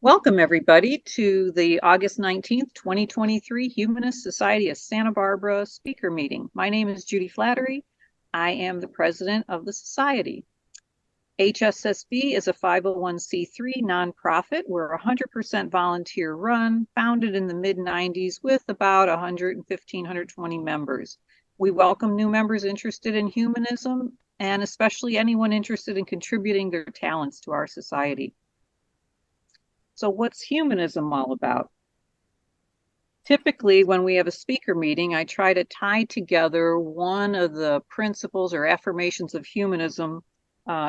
Welcome, everybody, to the August 19th, 2023 Humanist Society of Santa Barbara speaker meeting. My name is Judy Flattery. I am the president of the society. HSSB is a 501c3 nonprofit. We're 100% volunteer run, founded in the mid-90s with about 115, 120 members. We welcome new members interested in humanism and especially anyone interested in contributing their talents to our society. So what's humanism all about? Typically, when we have a speaker meeting, I try to tie together one of the principles or affirmations of humanism,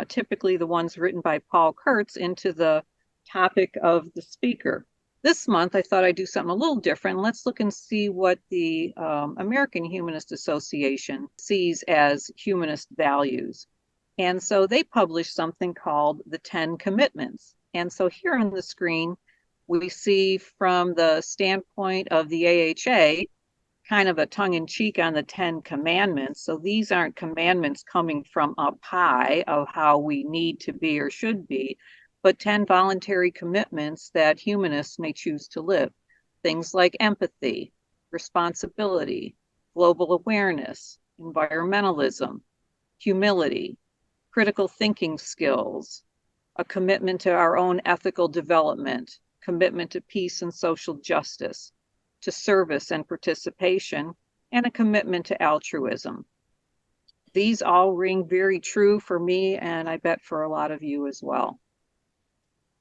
typically the ones written by Paul Kurtz, into the topic of the speaker. This month, I thought I'd do something a little different. Let's look and see what the American Humanist Association sees as humanist values. And so they published something called the 10 Commitments. And so here on the screen, we see from the standpoint of the AHA, kind of a tongue-in-cheek on the 10 Commandments. So these aren't commandments coming from up high of how we need to be or should be, but 10 voluntary commitments that humanists may choose to live. Things like empathy, responsibility, global awareness, environmentalism, humility, critical thinking skills, a commitment to our own ethical development, commitment to peace and social justice, to service and participation, and a commitment to altruism. These all ring very true for me, and I bet for a lot of you as well.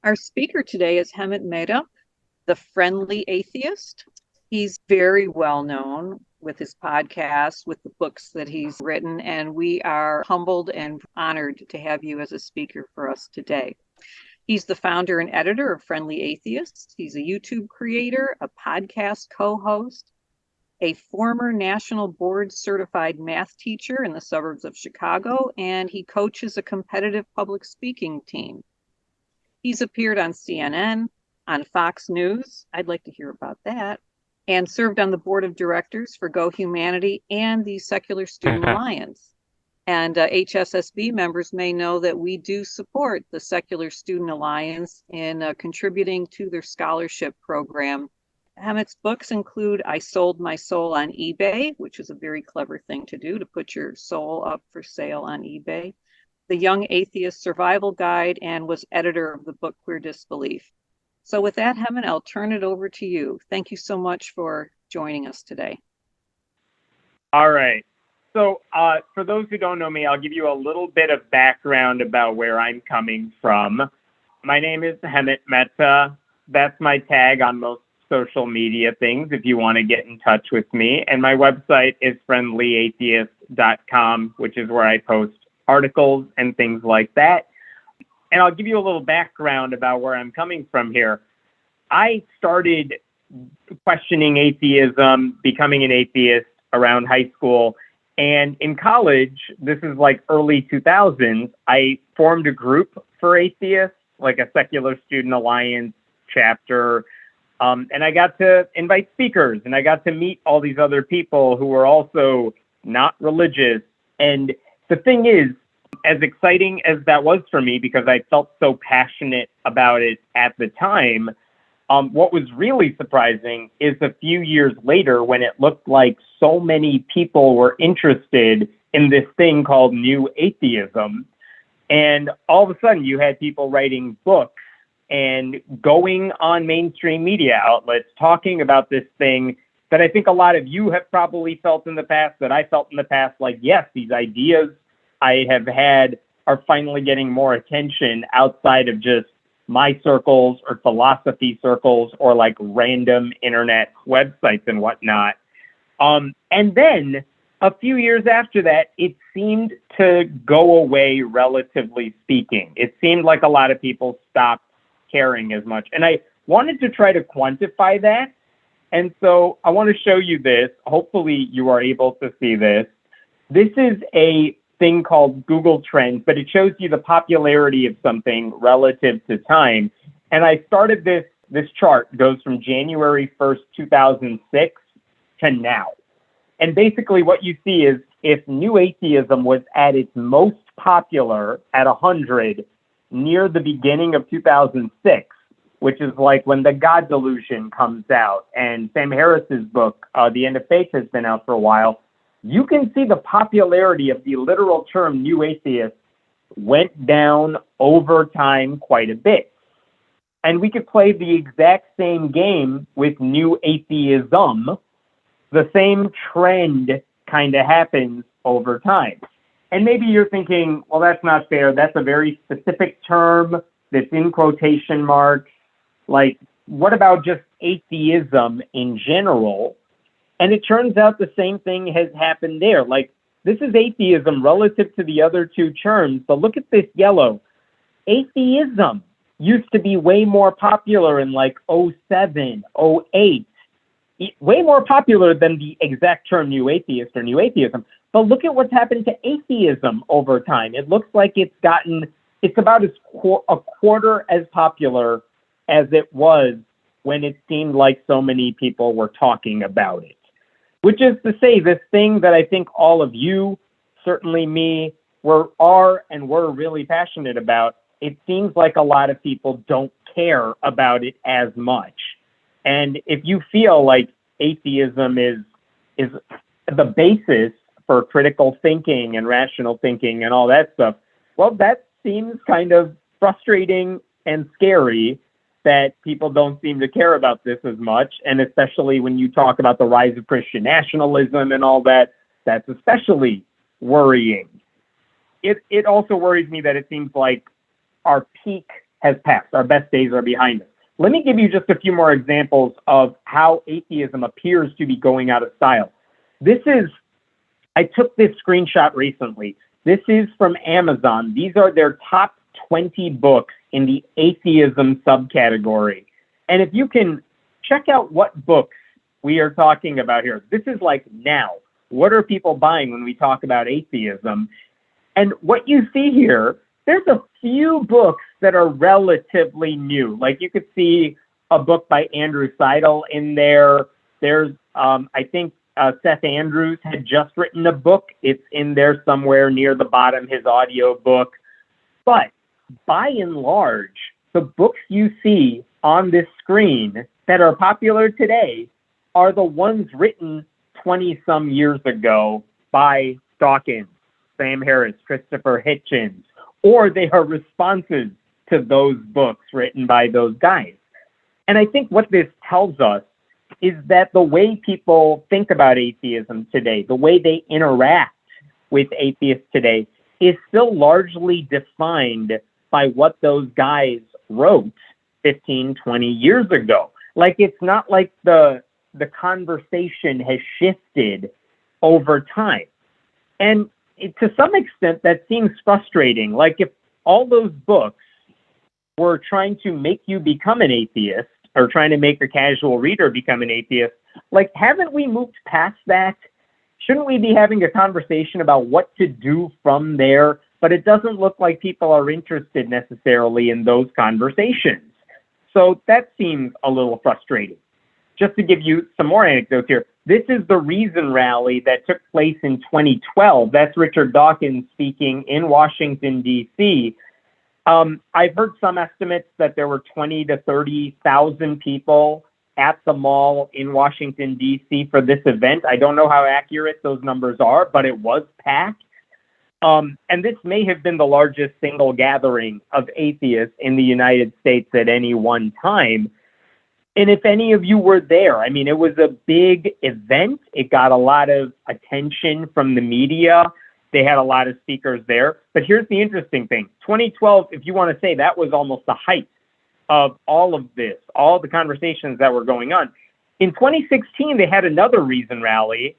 Our speaker today is Hemant Mehta, the Friendly Atheist. He's very well known with his podcast, with the books that he's written, and we are humbled and honored to have you as a speaker for us today. He's the founder and editor of Friendly Atheist. He's a YouTube creator, a podcast co-host, a former national board certified math teacher in the suburbs of Chicago, and he coaches a competitive public speaking team. He's appeared on CNN, on Fox News. I'd like to hear about that. And served on the board of directors for Go Humanity and the Secular Student Alliance. And HSSB members may know that we do support the Secular Student Alliance in contributing to their scholarship program. Hemant's books include I Sold My Soul on eBay, which is a very clever thing to do, to put your soul up for sale on eBay, The Young Atheist Survival Guide, and was editor of the book Queer Disbelief. So with that, Hemant, I'll turn it over to you. Thank you so much for joining us today. All right. So for those who don't know me, I'll give you a little bit of background about where I'm coming from. My name is Hemant Mehta. That's my tag on most social media things if you want to get in touch with me. And my website is friendlyatheist.com, which is where I post articles and things like that. And I'll give you a little background about where I'm coming from here. I started questioning atheism, becoming an atheist around high school. And in college, this is like early 2000s, I formed a group for atheists, like a Secular Student Alliance chapter. And I got to invite speakers, and I got to meet all these other people who were also not religious. And the thing is, as exciting as that was for me, because I felt so passionate about it at the time, what was really surprising is a few years later, when it looked like so many people were interested in this thing called New Atheism, and all of a sudden you had people writing books and going on mainstream media outlets talking about this thing that I think a lot of you have probably felt in the past, that I felt in the past, like, yes, these ideas I have had are finally getting more attention outside of just my circles or philosophy circles or like random internet websites and whatnot. And then a few years after that, it seemed to go away, relatively speaking. It seemed like a lot of people stopped caring as much. And I wanted to try to quantify that. And so I want to show you this. Hopefully you are able to see this. This is a thing called Google Trends, but it shows you the popularity of something relative to time. And I started this chart goes from January 1st, 2006 to now. And basically what you see is if New Atheism was at its most popular at 100 near the beginning of 2006, which is like when The God Delusion comes out, and Sam Harris's book, The End of Faith, has been out for a while, you can see the popularity of the literal term new atheist went down over time quite a bit. And we could play the exact same game with new atheism. The same trend kind of happens over time. And maybe you're thinking, well, that's not fair. That's a very specific term that's in quotation marks. Like, what about just atheism in general? And it turns out the same thing has happened there. Like, this is atheism relative to the other two terms, but look at this yellow. Atheism used to be way more popular in like '07, '08. Way more popular than the exact term new atheist or new atheism. But look at what's happened to atheism over time. It looks like it's about a quarter as popular as it was when it seemed like so many people were talking about it. Which is to say, this thing that I think all of you, certainly me, we're really passionate about, it seems like a lot of people don't care about it as much. And if you feel like atheism is the basis for critical thinking and rational thinking and all that stuff, well, that seems kind of frustrating and scary that people don't seem to care about this as much. And especially when you talk about the rise of Christian nationalism and all that, that's especially worrying. It also worries me that it seems like our peak has passed. Our best days are behind us. Let me give you just a few more examples of how atheism appears to be going out of style. I took this screenshot recently. This is from Amazon. These are their top 20 books in the atheism subcategory. And if you can check out what books we are talking about here, this is like now. What are people buying when we talk about atheism? And what you see here, there's a few books that are relatively new. Like you could see a book by Andrew Seidel in there. There's, I think Seth Andrews had just written a book. It's in there somewhere near the bottom, his audio book. But by and large, the books you see on this screen that are popular today are the ones written 20-some years ago by Dawkins, Sam Harris, Christopher Hitchens, or they are responses to those books written by those guys. And I think what this tells us is that the way people think about atheism today, the way they interact with atheists today, is still largely defined by what those guys wrote 15, 20 years ago. Like, it's not like the conversation has shifted over time. And to some extent, that seems frustrating. Like, if all those books were trying to make you become an atheist or trying to make a casual reader become an atheist, like, haven't we moved past that? Shouldn't we be having a conversation about what to do from there? But it doesn't look like people are interested necessarily in those conversations. So that seems a little frustrating. Just to give you some more anecdotes here, this is the Reason rally that took place in 2012. That's Richard Dawkins speaking in Washington, D.C. I've heard some estimates that there were 20 to 30,000 people at the mall in Washington, D.C. for this event. I don't know how accurate those numbers are, but it was packed. And this may have been the largest single gathering of atheists in the United States at any one time. And if any of you were there, I mean, it was a big event. It got a lot of attention from the media. They had a lot of speakers there. But here's the interesting thing. 2012, if you want to say, that was almost the height of all of this, all the conversations that were going on. In 2016, they had another Reason rally.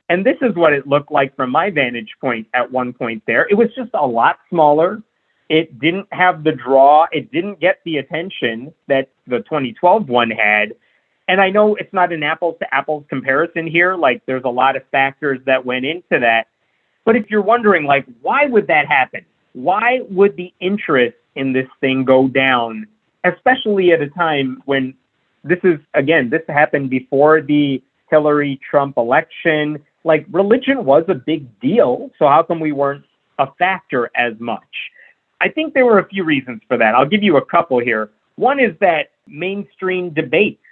And this is what it looked like from my vantage point at one point there. It was just a lot smaller. It didn't have the draw. It didn't get the attention that the 2012 one had. And I know it's not an apples to apples comparison here. Like, there's a lot of factors that went into that. But if you're wondering, like, why would that happen? Why would the interest in this thing go down, especially at a time when this happened before the Hillary Trump election? Like, religion was a big deal, so how come we weren't a factor as much? I think there were a few reasons for that. I'll give you a couple here. One is that mainstream debates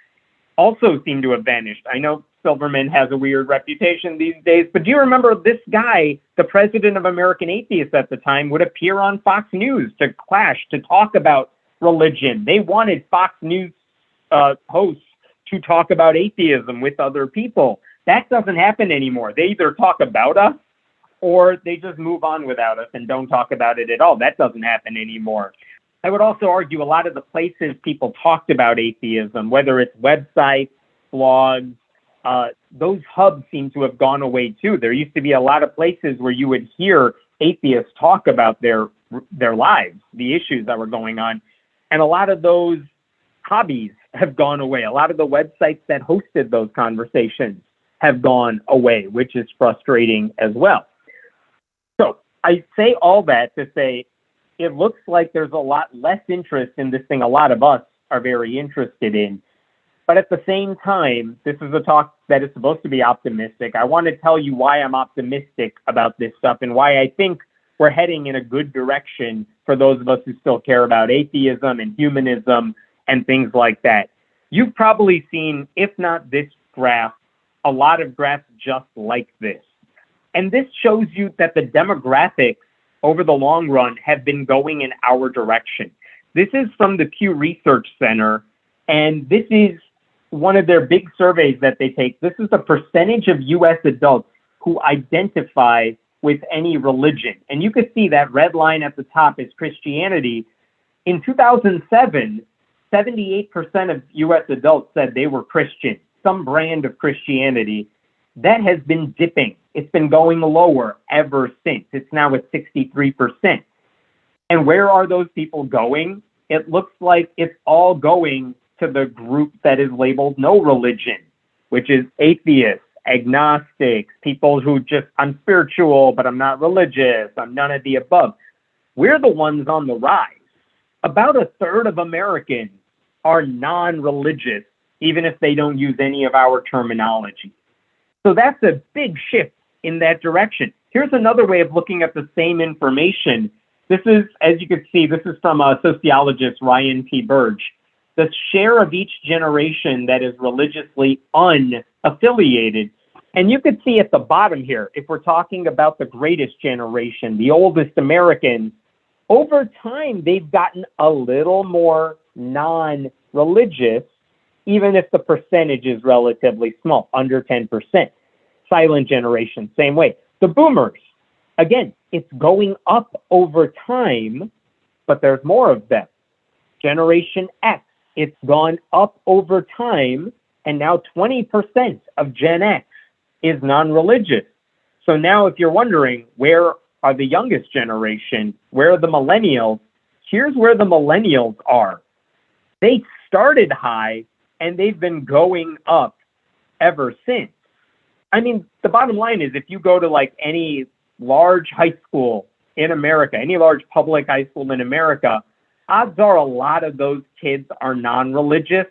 also seem to have vanished. I know Silverman has a weird reputation these days, but do you remember this guy, the president of American Atheists at the time, would appear on Fox News to clash, to talk about religion. They wanted Fox News hosts to talk about atheism with other people. That doesn't happen anymore. They either talk about us or they just move on without us and don't talk about it at all. That doesn't happen anymore. I would also argue a lot of the places people talked about atheism, whether it's websites, blogs, those hubs seem to have gone away too. There used to be a lot of places where you would hear atheists talk about their lives, the issues that were going on. And a lot of those hobbies have gone away. A lot of the websites that hosted those conversations have gone away, which is frustrating as well. So I say all that to say it looks like there's a lot less interest in this thing a lot of us are very interested in. But at the same time, this is a talk that is supposed to be optimistic. I want to tell you why I'm optimistic about this stuff and why I think we're heading in a good direction for those of us who still care about atheism and humanism and things like that. You've probably seen, if not this graph, a lot of graphs just like this. And this shows you that the demographics over the long run have been going in our direction. This is from the Pew Research Center, and this is one of their big surveys that they take. This is the percentage of U.S. adults who identify with any religion. And you can see that red line at the top is Christianity. In 2007, 78% of U.S. adults said they were Christian, some brand of Christianity. That has been dipping. It's been going lower ever since. It's now at 63%. And where are those people going? It looks like it's all going to the group that is labeled no religion, which is atheists, agnostics, people who just, I'm spiritual, but I'm not religious, I'm none of the above. We're the ones on the rise. About a third of Americans are non-religious, even if they don't use any of our terminology. So that's a big shift in that direction. Here's another way of looking at the same information. This is, as you can see, this is from a sociologist, Ryan P. Burge. The share of each generation that is religiously unaffiliated. And you can see at the bottom here, if we're talking about the greatest generation, the oldest Americans, over time, they've gotten a little more non-religious, even if the percentage is relatively small, under 10%. Silent generation, same way. The boomers, again, it's going up over time, but there's more of them. Generation X, it's gone up over time, and now 20% of Gen X is non-religious. So now if you're wondering, where are the youngest generation? Where are the millennials? Here's where the millennials are. They started high, and they've been going up ever since. I mean, the bottom line is if you go to like any large high school in America, any large public high school in America, odds are a lot of those kids are non-religious,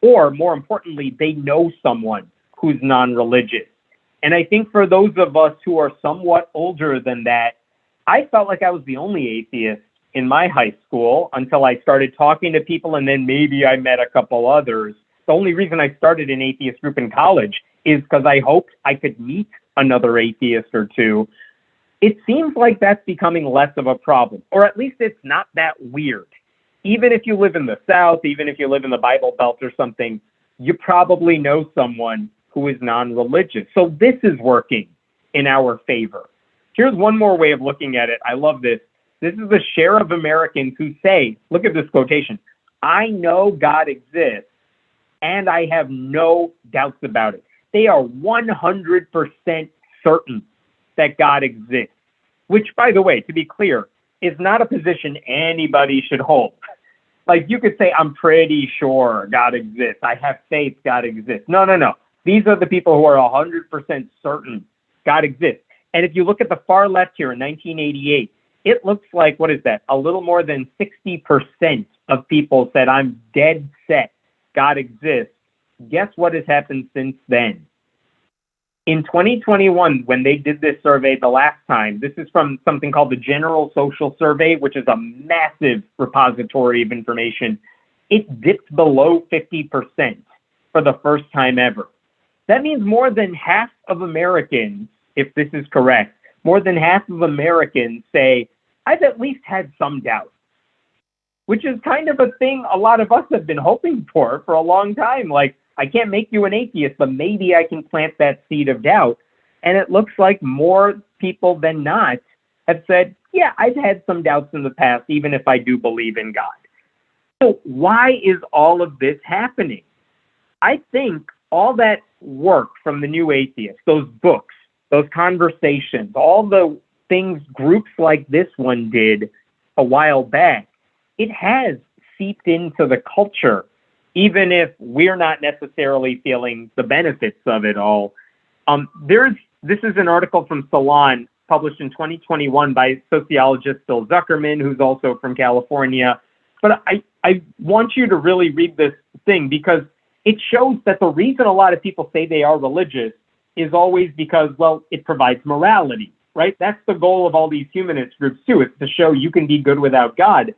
or more importantly, they know someone who's non-religious. And I think for those of us who are somewhat older than that, I felt like I was the only atheist in my high school until I started talking to people, and then maybe I met a couple others. The only reason I started an atheist group in college is because I hoped I could meet another atheist or two. It seems like that's becoming less of a problem, or at least it's not that weird. Even if you live in the South, even if you live in the Bible Belt or something, you probably know someone who is non-religious. So this is working in our favor. Here's one more way of looking at it. I love this. This is the share of Americans who say, look at this quotation, I know God exists and I have no doubts about it. They are 100% certain that God exists, which, by the way, to be clear, is not a position anybody should hold. Like you could say, I'm pretty sure God exists. I have faith God exists. No. These are the people who are 100% certain God exists. And if you look at the far left here in 1988, it looks like, what is that? A little more than 60% of people said, I'm dead set God exists. Guess what has happened since then? In 2021, when they did this survey the last time, this is from something called the General Social Survey, which is a massive repository of information. it dipped below 50% for the first time ever. That means more than half of Americans, if this is correct, more than half of Americans say, I've at least had some doubt, which is kind of a thing a lot of us have been hoping for a long time. Like, I can't make you an atheist, but maybe I can plant that seed of doubt. And it looks like more people than not have said, yeah, I've had some doubts in the past, even if I do believe in God. So why is all of this happening? I think all that work from the new atheists, those books, those conversations, all the things groups like this one did a while back, it has seeped into the culture, even if we're not necessarily feeling the benefits of it all. This is an article from Salon, published in 2021 by sociologist Phil Zuckerman, who's also from California. But I want you to really read this thing, because it shows that the reason a lot of people say they are religious is always because, well, it provides morality, right? That's the goal of all these humanist groups too, is to show you can be good without God.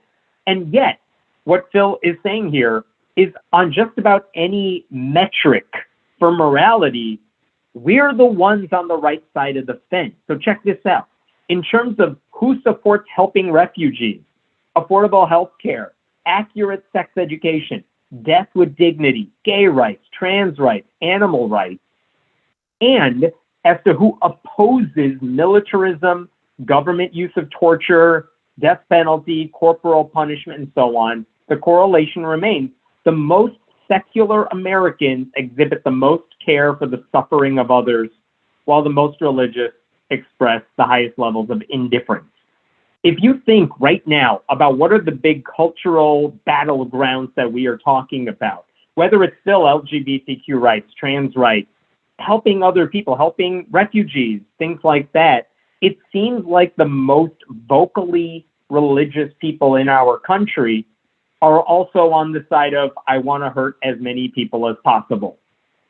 And yet, what Phil is saying here is on just about any metric for morality, we're the ones on the right side of the fence. So check this out. In terms of who supports helping refugees, affordable health care, accurate sex education, death with dignity, gay rights, trans rights, animal rights, and as to who opposes militarism, government use of torture, death penalty, corporal punishment, and so on, the correlation remains. The most secular Americans exhibit the most care for the suffering of others, while the most religious express the highest levels of indifference. If you think right now about what are the big cultural battlegrounds that we are talking about, whether it's still LGBTQ rights, trans rights, helping other people, helping refugees, things like that, it seems like the most vocally religious people in our country are also on the side of, I want to hurt as many people as possible.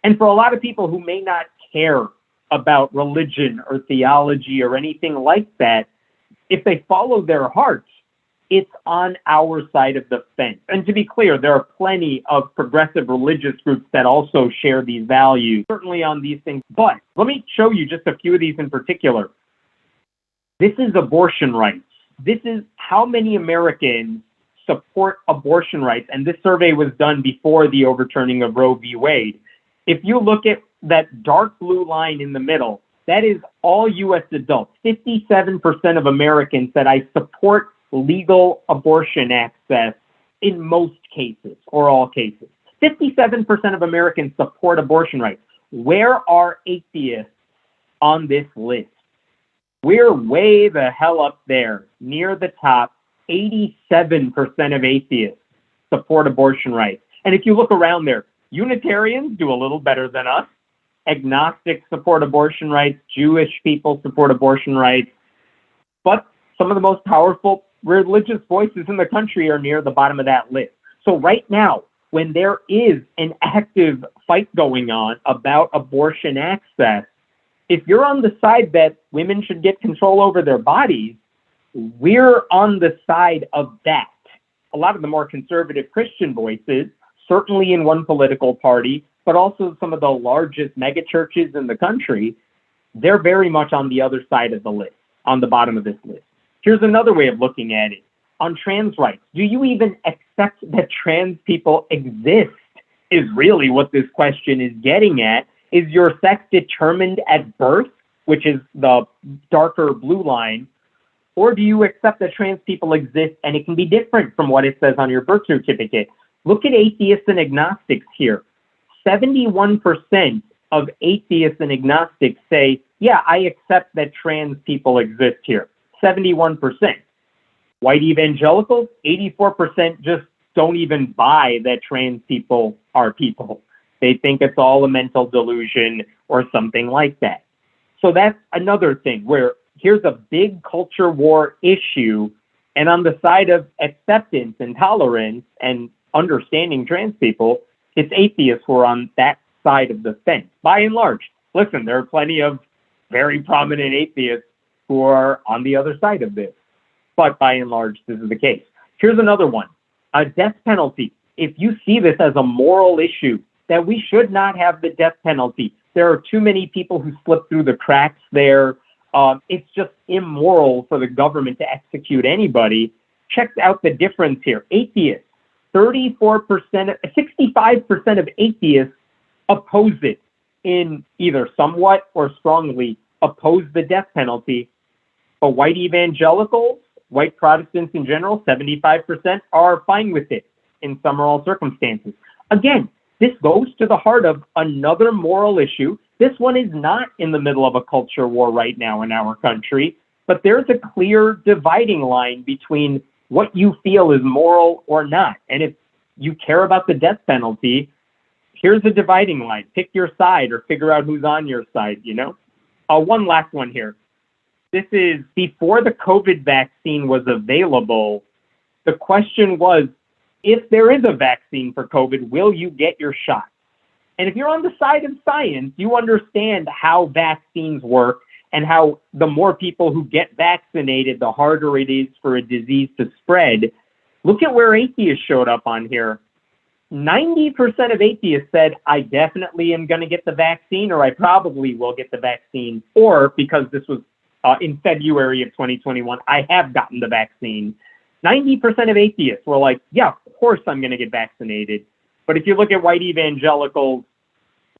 And for a lot of people who may not care about religion or theology or anything like that, if they follow their hearts, it's on our side of the fence. And to be clear, there are plenty of progressive religious groups that also share these values, certainly on these things. But let me show you just a few of these in particular. This is abortion rights. This is how many Americans support abortion rights. And this survey was done before the overturning of Roe v. Wade. If you look at that dark blue line in the middle, that is all U.S. adults. 57% of Americans said, I support legal abortion access in most cases or all cases. 57% of Americans support abortion rights. Where are atheists on this list? We're way the hell up there, near the top. 87% of atheists support abortion rights. And if you look around there, Unitarians do a little better than us. Agnostics support abortion rights. Jewish people support abortion rights. But some of the most powerful religious voices in the country are near the bottom of that list. So right now, when there is an active fight going on about abortion access, if you're on the side that women should get control over their bodies, we're on the side of that. A lot of the more conservative Christian voices, certainly in one political party, but also some of the largest megachurches in the country, they're very much on the other side of the list, on the bottom of this list. Here's another way of looking at it. On trans rights, do you even accept that trans people exist? Is really what this question is getting at. Is your sex determined at birth, which is the darker blue line, or do you accept that trans people exist and it can be different from what it says on your birth certificate? Look at atheists and agnostics here. 71% of atheists and agnostics say, yeah, I accept that trans people exist here. 71%. White evangelicals, 84% just don't even buy that trans people are people. They think it's all a mental delusion or something like that. So that's another thing where here's a big culture war issue, and on the side of acceptance and tolerance and understanding trans people, it's atheists who are on that side of the fence, by and large. Listen, there are plenty of very prominent atheists who are on the other side of this, but by and large, this is the case. Here's another one, a death penalty. if you see this as a moral issue, that we should not have the death penalty. There are too many people who slip through the cracks there. It's just immoral for the government to execute anybody. Check out the difference here. Atheists, 34%, 65% of atheists oppose it in either somewhat or strongly oppose the death penalty. But white evangelicals, white Protestants in general, 75% are fine with it in some or all circumstances. Again, this goes to the heart of another moral issue. This one is not in the middle of a culture war right now in our country, but there's a clear dividing line between what you feel is moral or not. And if you care about the death penalty, here's a dividing line. Pick your side or figure out who's on your side, you know? One last one here. This is before the COVID vaccine was available. The question was, if there is a vaccine for COVID, will you get your shot? And if you're on the side of science, you understand how vaccines work and how the more people who get vaccinated, the harder it is for a disease to spread. Look at where atheists showed up on here. 90% of atheists said, I definitely am going to get the vaccine, or I probably will get the vaccine, or because this was in February of 2021, I have gotten the vaccine. 90% of atheists were like, yeah, of course I'm going to get vaccinated. But if you look at white evangelicals,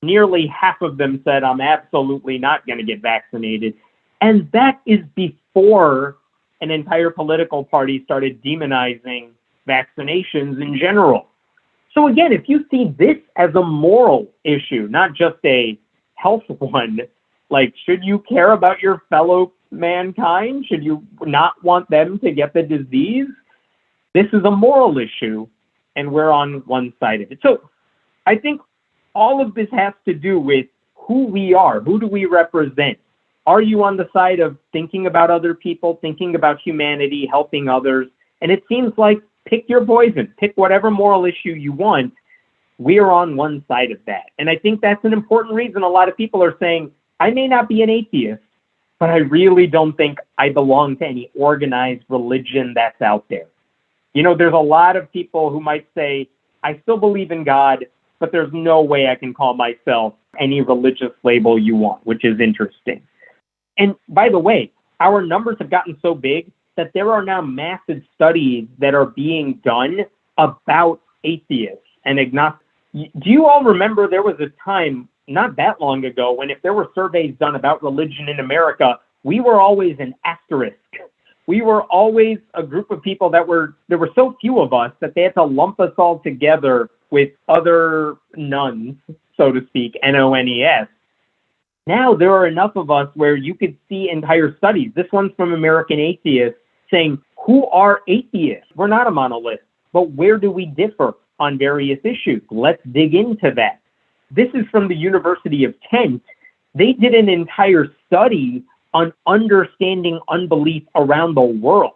nearly half of them said, I'm absolutely not going to get vaccinated. And that is before an entire political party started demonizing vaccinations in general. So again, if you see this as a moral issue, not just a health one, like, should you care about your fellow mankind? Should you not want them to get the disease? This is a moral issue, and we're on one side of it. So I think all of this has to do with who we are. Who do we represent? Are you on the side of thinking about other people, thinking about humanity, helping others? And it seems like pick your poison, pick whatever moral issue you want. We're on one side of that. And I think that's an important reason a lot of people are saying, I may not be an atheist, but I really don't think I belong to any organized religion that's out there. You know, there's a lot of people who might say, I still believe in God, but there's no way I can call myself any religious label you want, which is interesting. And by the way, our numbers have gotten so big that there are now massive studies that are being done about atheists and agnostics. Do you all remember there was a time not that long ago when if there were surveys done about religion in America, we were always an asterisk. We were always a group of people there were so few of us that they had to lump us all together with other nuns, so to speak, NONES. Now there are enough of us where you could see entire studies. This one's from American Atheists saying, who are atheists? We're not a monolith, but where do we differ on various issues? Let's dig into that. This is from the University of Kent. They did an entire study on understanding unbelief around the world.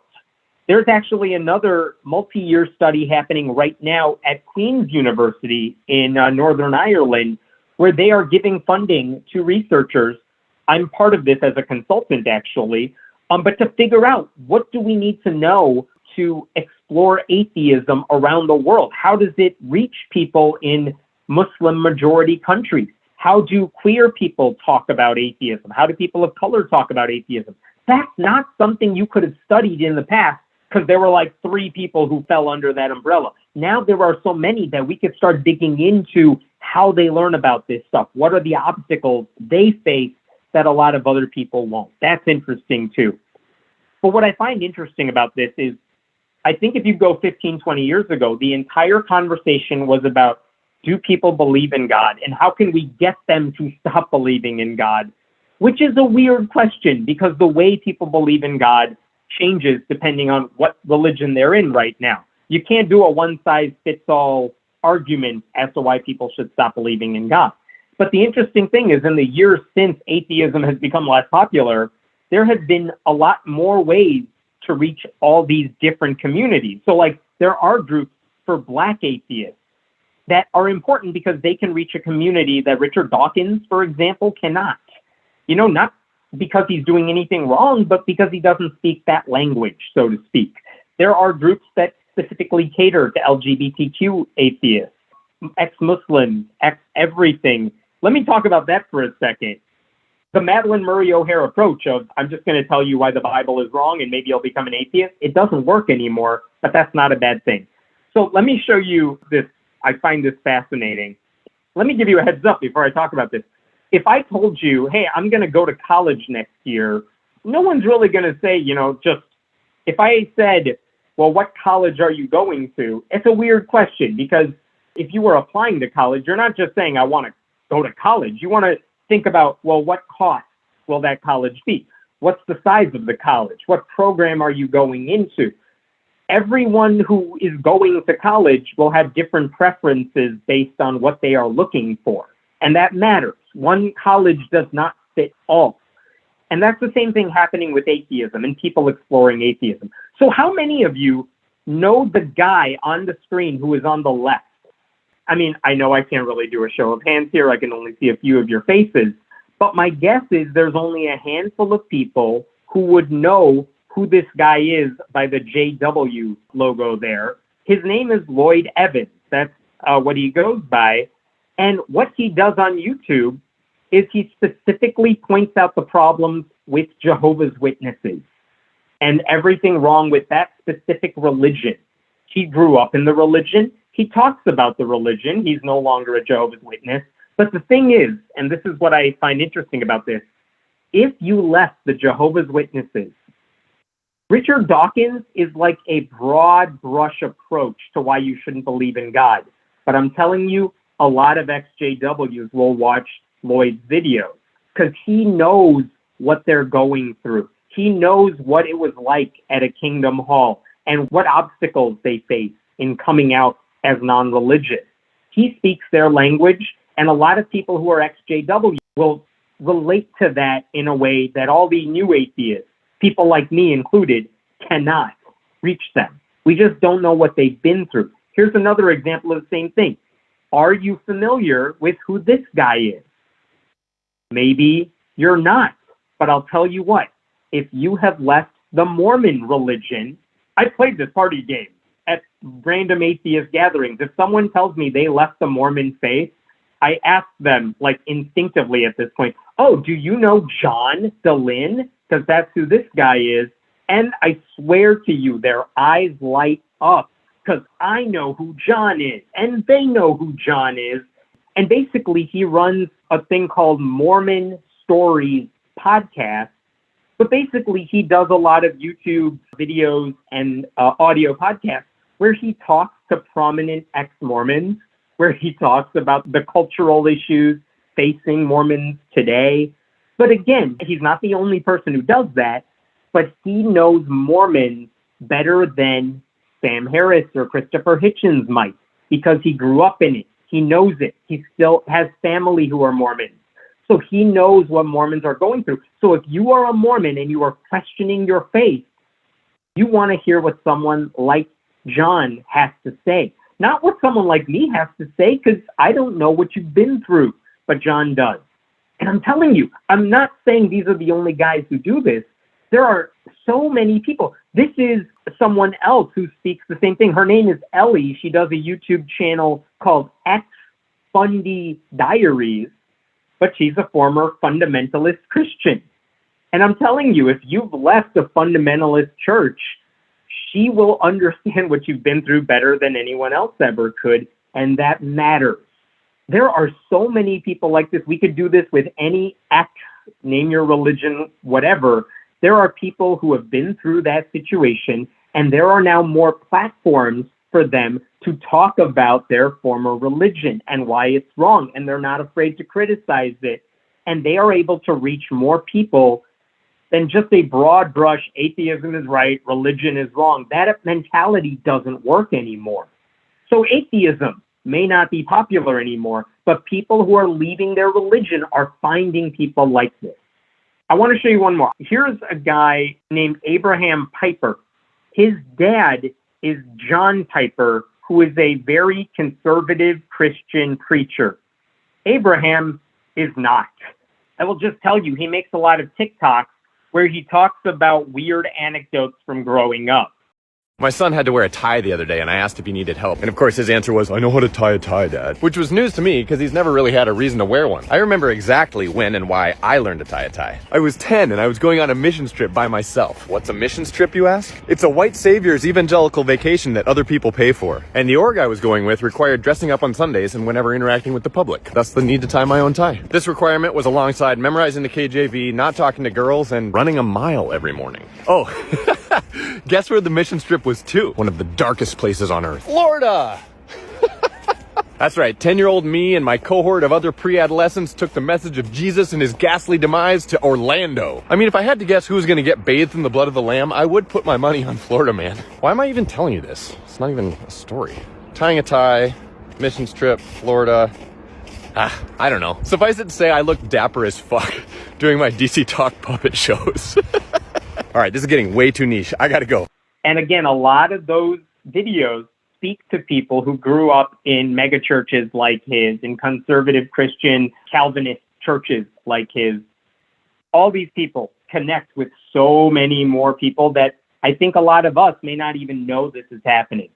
There's actually another multi-year study happening right now at Queen's University in Northern Ireland, where they are giving funding to researchers. I'm part of this as a consultant, actually, but to figure out what do we need to know to explore atheism around the world? How does it reach people in Muslim majority countries? How do queer people talk about atheism? How do people of color talk about atheism? That's not something you could have studied in the past because there were like 3 people who fell under that umbrella. Now there are so many that we could start digging into how they learn about this stuff. What are the obstacles they face that a lot of other people won't? That's interesting too. But what I find interesting about this is, I think if you go 15, 20 years ago, the entire conversation was about, do people believe in God? And how can we get them to stop believing in God? Which is a weird question because the way people believe in God changes depending on what religion they're in right now. You can't do a one-size-fits-all argument as to why people should stop believing in God. But the interesting thing is, in the years since atheism has become less popular, there have been a lot more ways to reach all these different communities. So like there are groups for Black atheists that are important because they can reach a community that Richard Dawkins, for example, cannot. You know, not because he's doing anything wrong, but because he doesn't speak that language, so to speak. There are groups that specifically cater to LGBTQ atheists, ex-Muslims, ex-everything. Let me talk about that for a second. The Madeleine Murray O'Hair approach of, I'm just going to tell you why the Bible is wrong and maybe you'll become an atheist, it doesn't work anymore, but that's not a bad thing. So let me show you this. I find this fascinating. Let me give you a heads up before I talk about this. If I told you, hey, I'm going to go to college next year, no one's really going to say, just, if I said, well, what college are you going to? It's a weird question, because if you were applying to college, you're not just saying, I want to go to college. You want to think about, well, what cost will that college be? What's the size of the college? What program are you going into? Everyone who is going to college will have different preferences based on what they are looking for. And that matters. One college does not fit all. And that's the same thing happening with atheism and people exploring atheism. So how many of you know the guy on the screen who is on the left? I mean, I know I can't really do a show of hands here. I can only see a few of your faces. But my guess is there's only a handful of people who would know who this guy is by the JW logo there. His name is Lloyd Evans. That's what he goes by. And what he does on YouTube is he specifically points out the problems with Jehovah's Witnesses and everything wrong with that specific religion. He grew up in the religion. He talks about the religion. He's no longer a Jehovah's Witness. But the thing is, and this is what I find interesting about this, if you left the Jehovah's Witnesses, Richard Dawkins is like a broad brush approach to why you shouldn't believe in God. But I'm telling you, a lot of XJWs will watch Lloyd's videos because he knows what they're going through. He knows what it was like at a Kingdom Hall and what obstacles they face in coming out as non-religious. He speaks their language, and a lot of people who are XJW will relate to that in a way that all the new atheists, people like me included, cannot reach them. We just don't know what they've been through. Here's another example of the same thing. Are you familiar with who this guy is? Maybe you're not, but I'll tell you what, if you have left the Mormon religion, I played this party game at random atheist gatherings. If someone tells me they left the Mormon faith, I ask them, like instinctively at this point, oh, do you know John DeLynn? Because that's who this guy is. And I swear to you, their eyes light up because I know who John is and they know who John is. And basically, he runs a thing called Mormon Stories podcast. But basically, he does a lot of YouTube videos and audio podcasts where he talks to prominent ex-Mormons, where he talks about the cultural issues facing Mormons today. But again, he's not the only person who does that, but he knows Mormons better than Sam Harris or Christopher Hitchens might, because he grew up in it. He knows it. He still has family who are Mormons. So he knows what Mormons are going through. So if you are a Mormon and you are questioning your faith, you want to hear what someone like John has to say. Not what someone like me has to say, because I don't know what you've been through, but John does. And I'm telling you, I'm not saying these are the only guys who do this. There are so many people. This is someone else who speaks the same thing. Her name is Ellie. She does a YouTube channel called Ex Fundy Diaries, but she's a former fundamentalist Christian. And I'm telling you, if you've left a fundamentalist church, she will understand what you've been through better than anyone else ever could, and that matters. There are so many people like this. We could do this with any X, name your religion, whatever. There are people who have been through that situation, and there are now more platforms for them to talk about their former religion and why it's wrong, and they're not afraid to criticize it, and they are able to reach more people than just a broad brush, atheism is right, religion is wrong. That mentality doesn't work anymore. So atheism may not be popular anymore, but people who are leaving their religion are finding people like this. I want to show you one more. Here's a guy named Abraham Piper. His dad is John Piper, who is a very conservative Christian preacher. Abraham is not. I will just tell you, he makes a lot of TikToks where he talks about weird anecdotes from growing up. My son had to wear a tie the other day, and I asked if he needed help. And of course, his answer was, I know how to tie a tie, Dad. Which was news to me, because he's never really had a reason to wear one. I remember exactly when and why I learned to tie a tie. I was 10, and I was going on a missions trip by myself. What's a missions trip, you ask? It's a white savior's evangelical vacation that other people pay for. And the org I was going with required dressing up on Sundays and whenever interacting with the public. Thus the need to tie my own tie. This requirement was alongside memorizing the KJV, not talking to girls, and running a mile every morning. Oh, guess where the missions trip was too? One of the darkest places on earth. Florida! That's right, 10-year-old me and my cohort of other pre-adolescents took the message of Jesus and his ghastly demise to Orlando. I mean, if I had to guess who was going to get bathed in the blood of the Lamb, I would put my money on Florida, man. Why am I even telling you this? It's not even a story. Tying a tie, missions trip, Florida. I don't know. Suffice it to say, I look dapper as fuck doing my DC Talk puppet shows. All right, this is getting way too niche. I gotta go. And again, a lot of those videos speak to people who grew up in mega churches like his, in conservative Christian Calvinist churches like his. All these people connect with so many more people that I think a lot of us may not even know this is happening.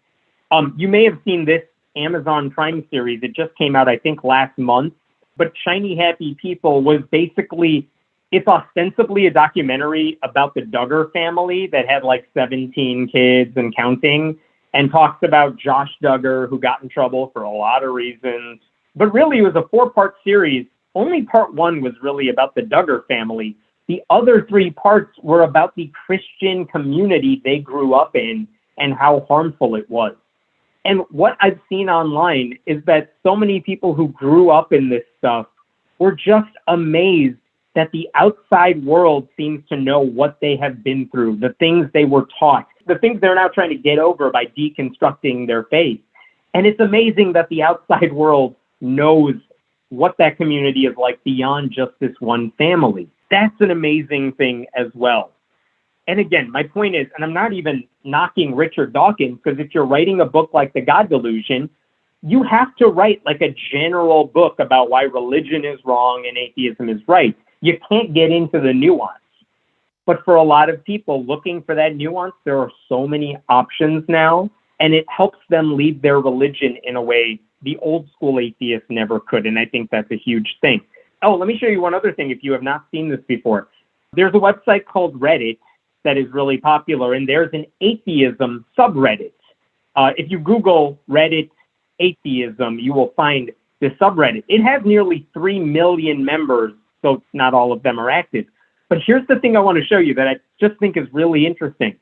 You may have seen this Amazon Prime series. It just came out, I think, last month. But Shiny Happy People was basically, it's ostensibly a documentary about the Duggar family that had like 17 kids and counting, and talks about Josh Duggar, who got in trouble for a lot of reasons. But really, it was a 4-part series. Only part 1 was really about the Duggar family. The other 3 parts were about the Christian community they grew up in and how harmful it was. And what I've seen online is that so many people who grew up in this stuff were just amazed that the outside world seems to know what they have been through, the things they were taught, the things they're now trying to get over by deconstructing their faith. And it's amazing that the outside world knows what that community is like beyond just this one family. That's an amazing thing as well. And again, my point is, and I'm not even knocking Richard Dawkins, because if you're writing a book like The God Delusion, you have to write like a general book about why religion is wrong and atheism is right. You can't get into the nuance. But for a lot of people looking for that nuance, there are so many options now, and it helps them lead their religion in a way the old school atheists never could. And I think that's a huge thing. Oh, let me show you one other thing if you have not seen this before. There's a website called Reddit that is really popular, and there's an atheism subreddit. If you Google Reddit atheism, you will find this subreddit. It has nearly 3 million members, so not all of them are active. But here's the thing I want to show you that I just think is really interesting.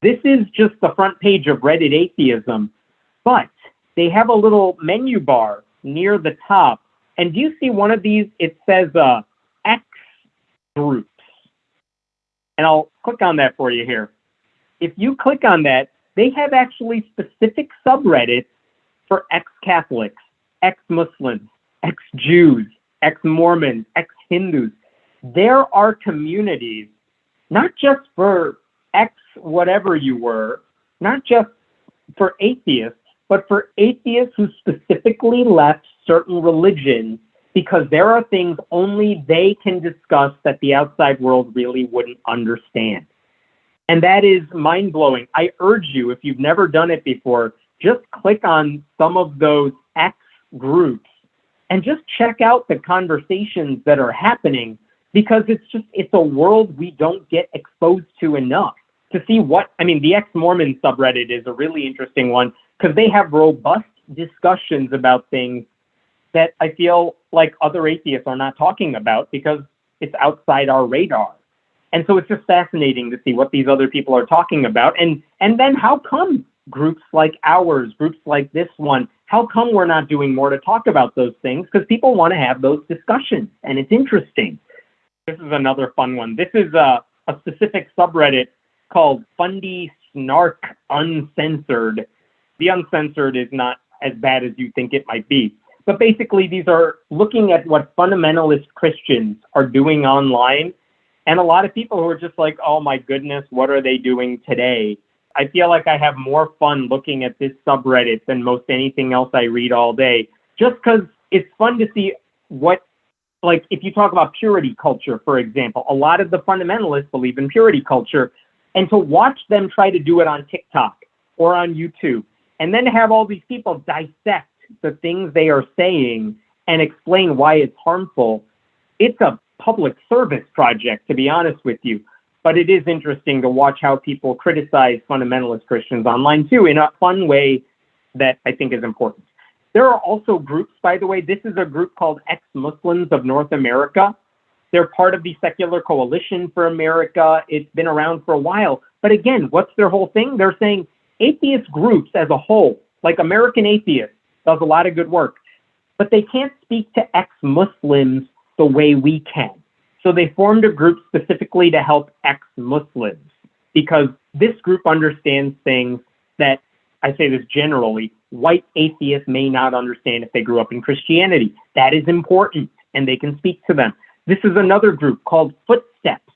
This is just the front page of Reddit atheism, but they have a little menu bar near the top. And do you see one of these? It says X groups. And I'll click on that for you here. If you click on that, they have actually specific subreddits for ex-Catholics, ex-Muslims, ex-Jews, ex-Mormons, ex-Hindus. There are communities, not just for ex whatever you were, not just for atheists, but for atheists who specifically left certain religions because there are things only they can discuss that the outside world really wouldn't understand. And that is mind-blowing. I urge you, if you've never done it before, just click on some of those X groups and just check out the conversations that are happening, because it's a world we don't get exposed to enough to see the ex-Mormon subreddit is a really interesting one because they have robust discussions about things that I feel like other atheists are not talking about because it's outside our radar. And so it's just fascinating to see what these other people are talking about. And then how come groups like ours, groups like this one, how come we're not doing more to talk about those things? Because people want to have those discussions, and it's interesting. This is another fun one. This is a specific subreddit called Fundy Snark Uncensored. The uncensored is not as bad as you think it might be. But basically, these are looking at what fundamentalist Christians are doing online. And a lot of people who are just like, oh my goodness, what are they doing today? I feel like I have more fun looking at this subreddit than most anything else I read all day, just because it's fun to see what, like if you talk about purity culture, for example, a lot of the fundamentalists believe in purity culture. And to watch them try to do it on TikTok or on YouTube, and then have all these people dissect the things they are saying and explain why it's harmful, it's a public service project, to be honest with you. But it is interesting to watch how people criticize fundamentalist Christians online too, in a fun way that I think is important. There are also groups, by the way. This is a group called Ex-Muslims of North America. They're part of the Secular Coalition for America. It's been around for a while. But again, what's their whole thing? They're saying atheist groups as a whole, like American Atheists, does a lot of good work, but they can't speak to ex-Muslims the way we can. So they formed a group specifically to help ex-Muslims, because this group understands things that, I say this generally, white atheists may not understand if they grew up in Christianity. That is important, and they can speak to them. This is another group called Footsteps.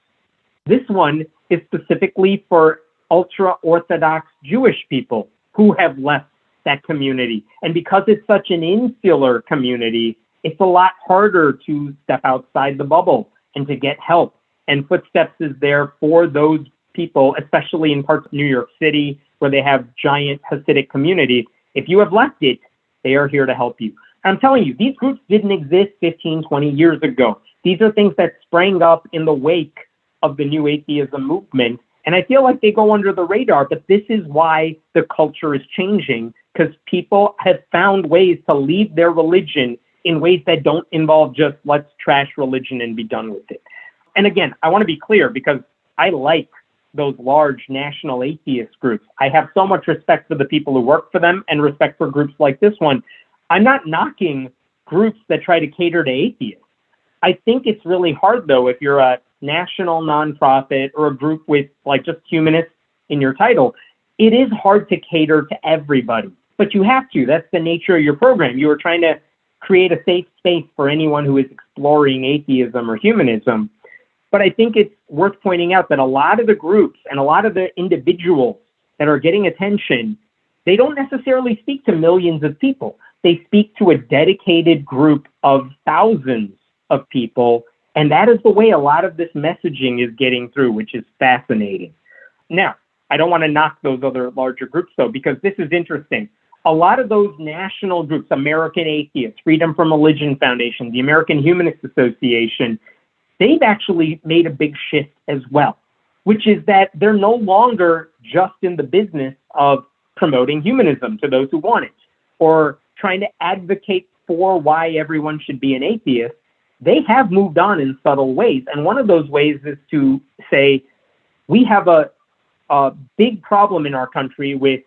This one is specifically for ultra-Orthodox Jewish people who have left that community. And because it's such an insular community, it's a lot harder to step outside the bubble and to get help. And Footsteps is there for those people, especially in parts of New York City where they have giant Hasidic communities. If you have left it, they are here to help you. I'm telling you, these groups didn't exist 15, 20 years ago. These are things that sprang up in the wake of the new atheism movement. And I feel like they go under the radar, but this is why the culture is changing, because people have found ways to leave their religion in ways that don't involve just let's trash religion and be done with it. And again, I want to be clear, because I like those large national atheist groups. I have so much respect for the people who work for them and respect for groups like this one. I'm not knocking groups that try to cater to atheists. I think it's really hard, though, if you're a national nonprofit or a group with like just humanists in your title, it is hard to cater to everybody, but you have to. That's the nature of your program. You are trying to create a safe space for anyone who is exploring atheism or humanism. But I think it's worth pointing out that a lot of the groups and a lot of the individuals that are getting attention, they don't necessarily speak to millions of people. They speak to a dedicated group of thousands of people. And that is the way a lot of this messaging is getting through, which is fascinating. Now, I don't want to knock those other larger groups, though, because this is interesting. A lot of those national groups, American Atheists, Freedom from Religion Foundation, the American Humanist Association, they've actually made a big shift as well, which is that they're no longer just in the business of promoting humanism to those who want it, or trying to advocate for why everyone should be an atheist. They have moved on in subtle ways. And one of those ways is to say, we have a big problem in our country with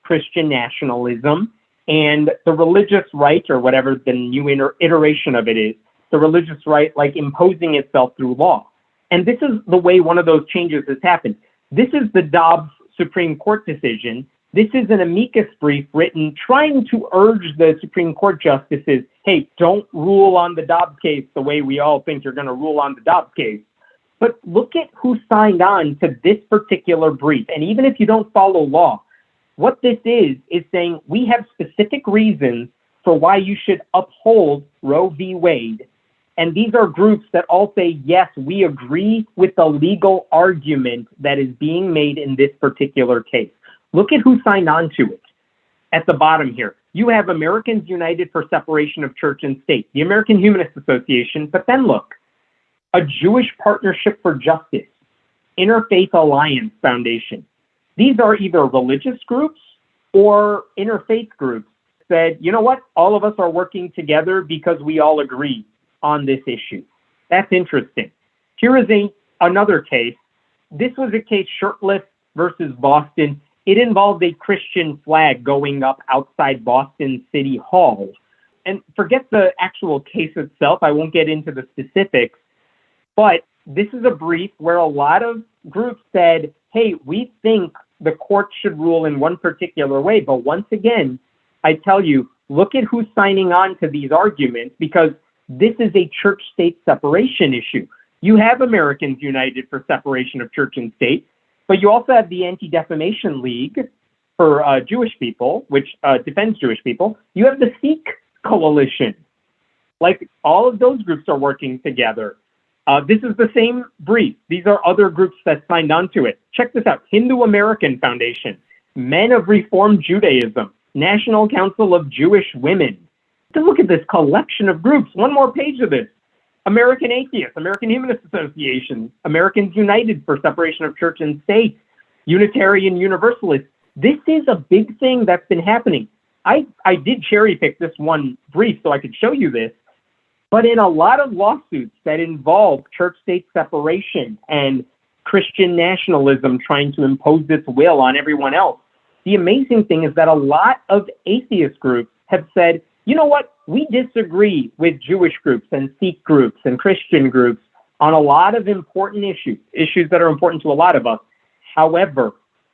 Christian nationalism and the religious right, or whatever the new iteration of it is, the religious right, like imposing itself through law. And this is the way one of those changes has happened. This is the Dobbs Supreme Court decision. This is an amicus brief written trying to urge the Supreme Court justices, hey, don't rule on the Dobbs case the way we all think you're going to rule on the Dobbs case. But look at who signed on to this particular brief. And even if you don't follow law, what this is saying we have specific reasons for why you should uphold Roe v. Wade. And these are groups that all say, yes, we agree with the legal argument that is being made in this particular case. Look at who signed on to it. At the bottom here, you have Americans United for Separation of Church and State, the American Humanist Association, but then look, a Jewish Partnership for Justice, Interfaith Alliance Foundation. These are either religious groups or interfaith groups that, you know what, all of us are working together because we all agree on this issue. That's interesting. Here is another case. This was a case, Shirtless versus Boston. It involved a Christian flag going up outside Boston City Hall. And forget the actual case itself. I won't get into the specifics. But this is a brief where a lot of groups said, hey, we think the court should rule in one particular way. But once again, I tell you, look at who's signing on to these arguments, because this is a church-state separation issue. You have Americans United for Separation of Church and State, but you also have the Anti-Defamation League for Jewish people, which defends Jewish people. You have the Sikh Coalition. Like, all of those groups are working together. This is the same brief. These are other groups that signed on to it. Check this out. Hindu American Foundation, Men of Reformed Judaism, National Council of Jewish Women. Look at this collection of groups. One more page of this. American Atheists, American Humanist Association, Americans United for Separation of Church and State, Unitarian Universalists. This is a big thing that's been happening. I did cherry pick this one brief so I could show you this, but in a lot of lawsuits that involve church-state separation and Christian nationalism trying to impose its will on everyone else, the amazing thing is that a lot of atheist groups have said, you know what, we disagree with Jewish groups and Sikh groups and Christian groups on a lot of important issues that are important to a lot of us. However,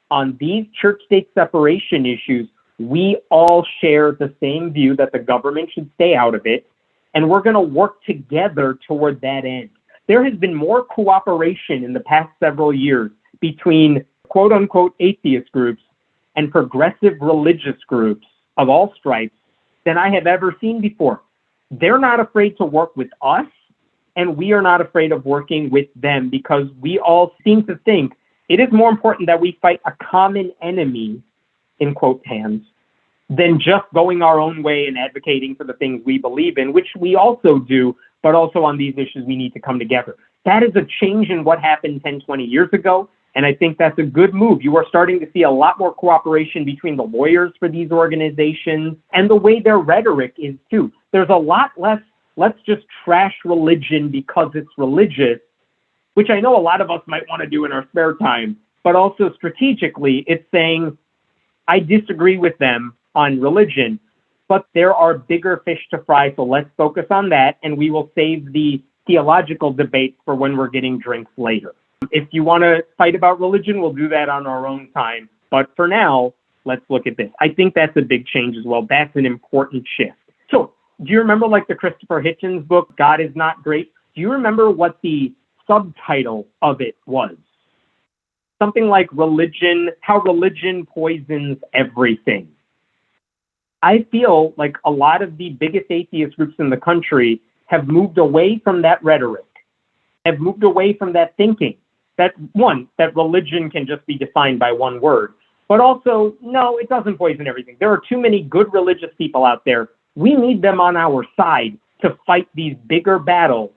on these church-state separation issues, we all share the same view that the government should stay out of it, and we're going to work together toward that end. There has been more cooperation in the past several years between quote-unquote atheist groups and progressive religious groups of all stripes than I have ever seen before. They're not afraid to work with us, and we are not afraid of working with them because we all seem to think it is more important that we fight a common enemy, in quote hands, than just going our own way and advocating for the things we believe in, which we also do, but also on these issues we need to come together. That is a change in what happened 10, 20 years ago, and I think that's a good move. You are starting to see a lot more cooperation between the lawyers for these organizations and the way their rhetoric is too. There's a lot less, let's just trash religion because it's religious, which I know a lot of us might want to do in our spare time, but also strategically, it's saying, I disagree with them on religion, but there are bigger fish to fry, so let's focus on that, and we will save the theological debate for when we're getting drinks later. If you want to fight about religion, we'll do that on our own time, but for now, let's look at this. I think that's a big change as well. That's an important shift. So, do you remember like the Christopher Hitchens book, God is Not Great? Do you remember what the subtitle of it was? Something like How Religion Poisons Everything. I feel like a lot of the biggest atheist groups in the country have moved away from that rhetoric, have moved away from that thinking. That religion can just be defined by one word, but also, no, it doesn't poison everything. There are too many good religious people out there. We need them on our side to fight these bigger battles,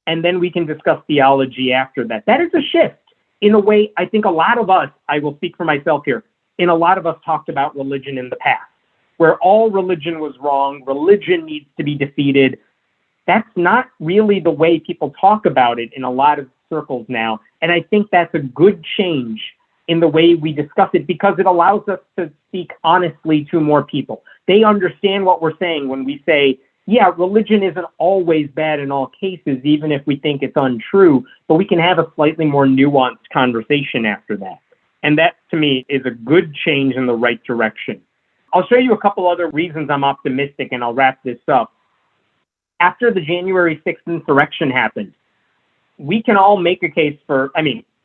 and then we can discuss theology after that. That is a shift. In a way, I think a lot of us, I will speak for myself here, a lot of us talked about religion in the past, where all religion was wrong, religion needs to be defeated. That's not really the way people talk about it in a lot of circles now. And I think that's a good change in the way we discuss it because it allows us to speak honestly to more people. They understand what we're saying when we say, yeah, religion isn't always bad in all cases, even if we think it's untrue, but we can have a slightly more nuanced conversation after that. And that, to me, is a good change in the right direction. I'll show you a couple other reasons I'm optimistic, and I'll wrap this up. After the January 6th insurrection happened, we can all make a case for,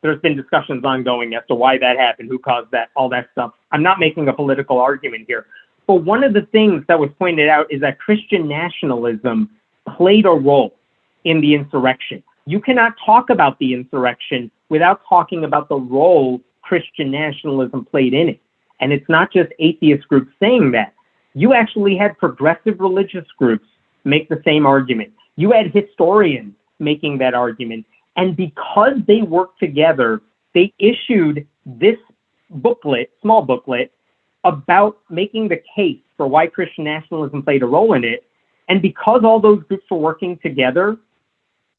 there's been discussions ongoing as to why that happened, who caused that, all that stuff. I'm not making a political argument here. But one of the things that was pointed out is that Christian nationalism played a role in the insurrection. You cannot talk about the insurrection without talking about the role Christian nationalism played in it. And it's not just atheist groups saying that. You actually had progressive religious groups make the same argument. You had historians making that argument. And because they worked together, they issued this booklet, small booklet, about making the case for why Christian nationalism played a role in it. And because all those groups were working together,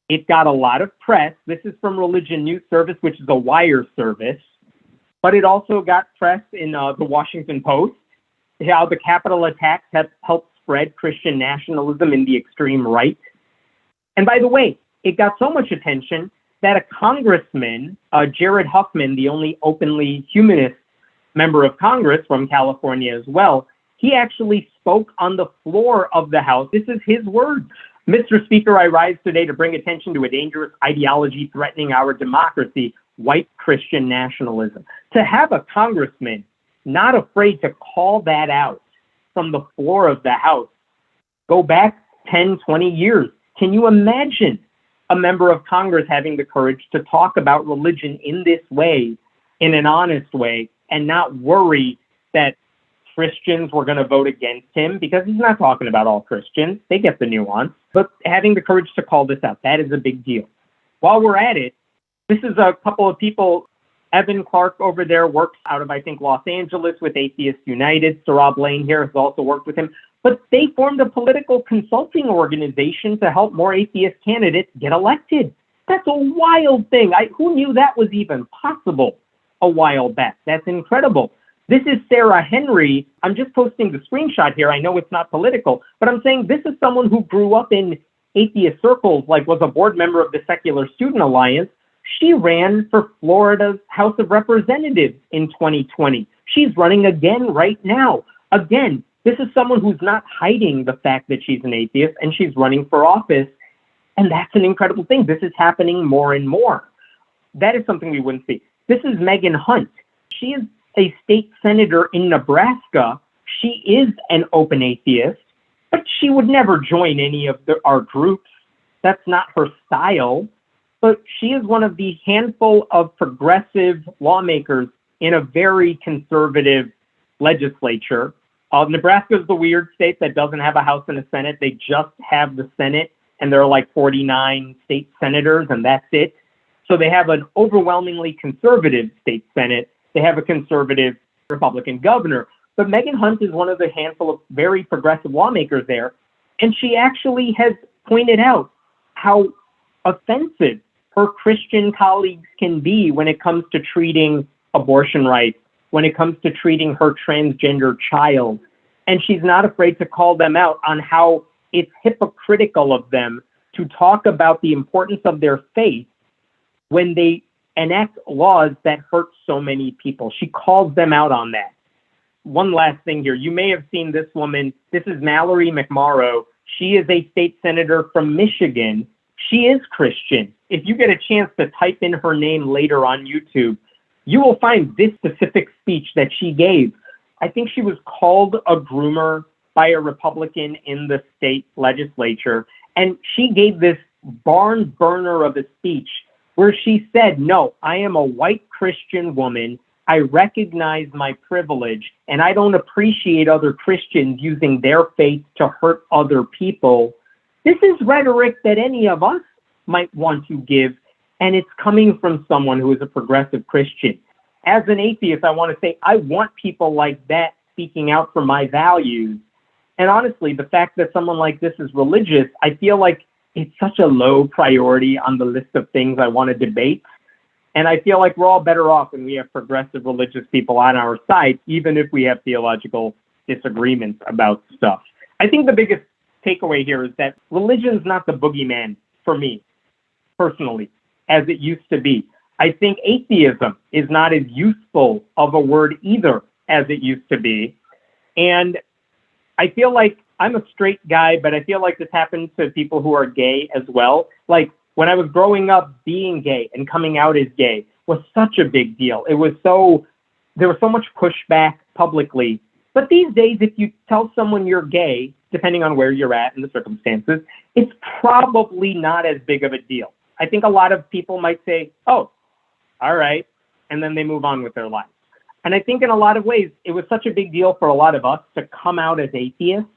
it got a lot of press. This is from Religion News Service, which is a wire service. But it also got press in the Washington Post, how the Capitol attacks have helped spread Christian nationalism in the extreme right. And by the way, it got so much attention that a congressman, Jared Huffman, the only openly humanist member of Congress from California as well, he actually spoke on the floor of the House. This is his words. Mr. Speaker, I rise today to bring attention to a dangerous ideology threatening our democracy, white Christian nationalism. To have a congressman not afraid to call that out from the floor of the House, go back 10, 20 years. Can you imagine a member of Congress having the courage to talk about religion in this way, in an honest way, and not worry that Christians were going to vote against him, because he's not talking about all Christians. They get the nuance. But having the courage to call this out, that is a big deal. While we're at it, this is a couple of people. Evan Clark over there works out of, I think, Los Angeles with Atheists United. Sarab Lane here has also worked with him. But they formed a political consulting organization to help more atheist candidates get elected. That's a wild thing. Who knew that was even possible a while back? That's incredible. This is Sarah Henry. I'm just posting the screenshot here. I know it's not political, but I'm saying this is someone who grew up in atheist circles, like was a board member of the Secular Student Alliance. She ran for Florida's House of Representatives in 2020. She's running again right now. Again, this is someone who's not hiding the fact that she's an atheist, and she's running for office. And that's an incredible thing. This is happening more and more. That is something we wouldn't see. This is Megan Hunt. She is a state senator in Nebraska. She is an open atheist, but she would never join any of our groups. That's not her style. But she is one of the handful of progressive lawmakers in a very conservative legislature. Nebraska is the weird state that doesn't have a House and a Senate. They just have the Senate, and there are like 49 state senators, and that's it. So they have an overwhelmingly conservative state Senate. They have a conservative Republican governor. But Megan Hunt is one of the handful of very progressive lawmakers there. And she actually has pointed out how offensive her Christian colleagues can be when it comes to treating abortion rights, when it comes to treating her transgender child. And she's not afraid to call them out on how it's hypocritical of them to talk about the importance of their faith when they enact laws that hurt so many people. She calls them out on that. One last thing here. You may have seen this woman. This is Mallory McMorrow. She is a state senator from Michigan. She is Christian. If you get a chance to type in her name later on YouTube, you will find this specific speech that she gave. I think she was called a groomer by a Republican in the state legislature. And she gave this barn burner of a speech where she said, no, I am a white Christian woman. I recognize my privilege, and I don't appreciate other Christians using their faith to hurt other people. This is rhetoric that any of us might want to give, and it's coming from someone who is a progressive Christian. As an atheist, I want to say I want people like that speaking out for my values. And honestly, the fact that someone like this is religious, I feel like it's such a low priority on the list of things I want to debate. And I feel like we're all better off when we have progressive religious people on our side, even if we have theological disagreements about stuff. I think the biggest takeaway here is that religion's not the boogeyman for me, personally, as it used to be. I think atheism is not as useful of a word either as it used to be. And I feel like I'm a straight guy, but I feel like this happens to people who are gay as well. Like when I was growing up, being gay and coming out as gay was such a big deal. There was so much pushback publicly. But these days, if you tell someone you're gay, depending on where you're at and the circumstances, it's probably not as big of a deal. I think a lot of people might say, oh, all right, and then they move on with their lives. And I think in a lot of ways, it was such a big deal for a lot of us to come out as atheists.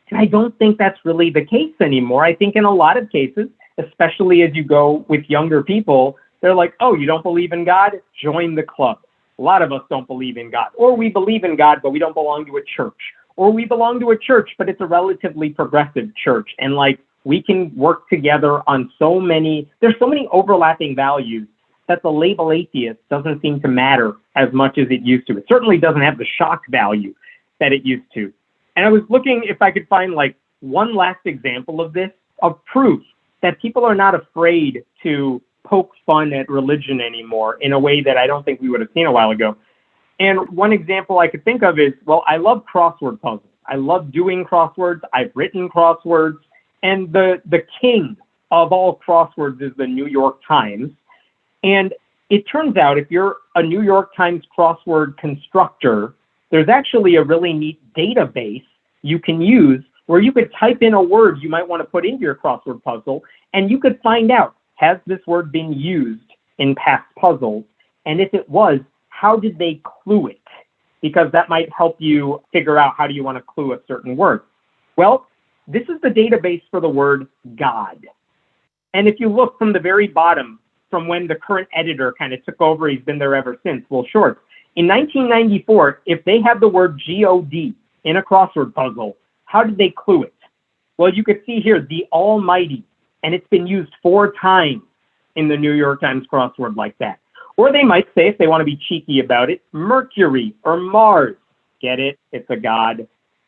And I don't think that's really the case anymore. I think in a lot of cases, especially as you go with younger people, they're like, oh, you don't believe in God? Join the club. A lot of us don't believe in God. Or we believe in God, but we don't belong to a church. Or we belong to a church, but it's a relatively progressive church. And like, we can work together on there's so many overlapping values that the label atheist doesn't seem to matter as much as it used to. It certainly doesn't have the shock value that it used to. And I was looking if I could find like one last example of this, of proof that people are not afraid to poke fun at religion anymore in a way that I don't think we would have seen a while ago. And one example I could think of is, well, I love crossword puzzles. I love doing crosswords. I've written crosswords. And the king of all crosswords is the New York Times. And it turns out if you're a New York Times crossword constructor, there's actually a really neat database you can use where you could type in a word you might want to put into your crossword puzzle, and you could find out has this word been used in past puzzles? And if it was, how did they clue it? Because that might help you figure out how do you want to clue a certain word. Well, this is the database for the word God. And if you look from the very bottom, from when the current editor kind of took over, he's been there ever since, Will Shortz. In 1994, if they had the word God in a crossword puzzle, how did they clue it? Well, you could see here, the Almighty, and it's been used 4 times in the New York Times crossword like that. Or they might say, if they want to be cheeky about it, Mercury or Mars. Get it? It's a god.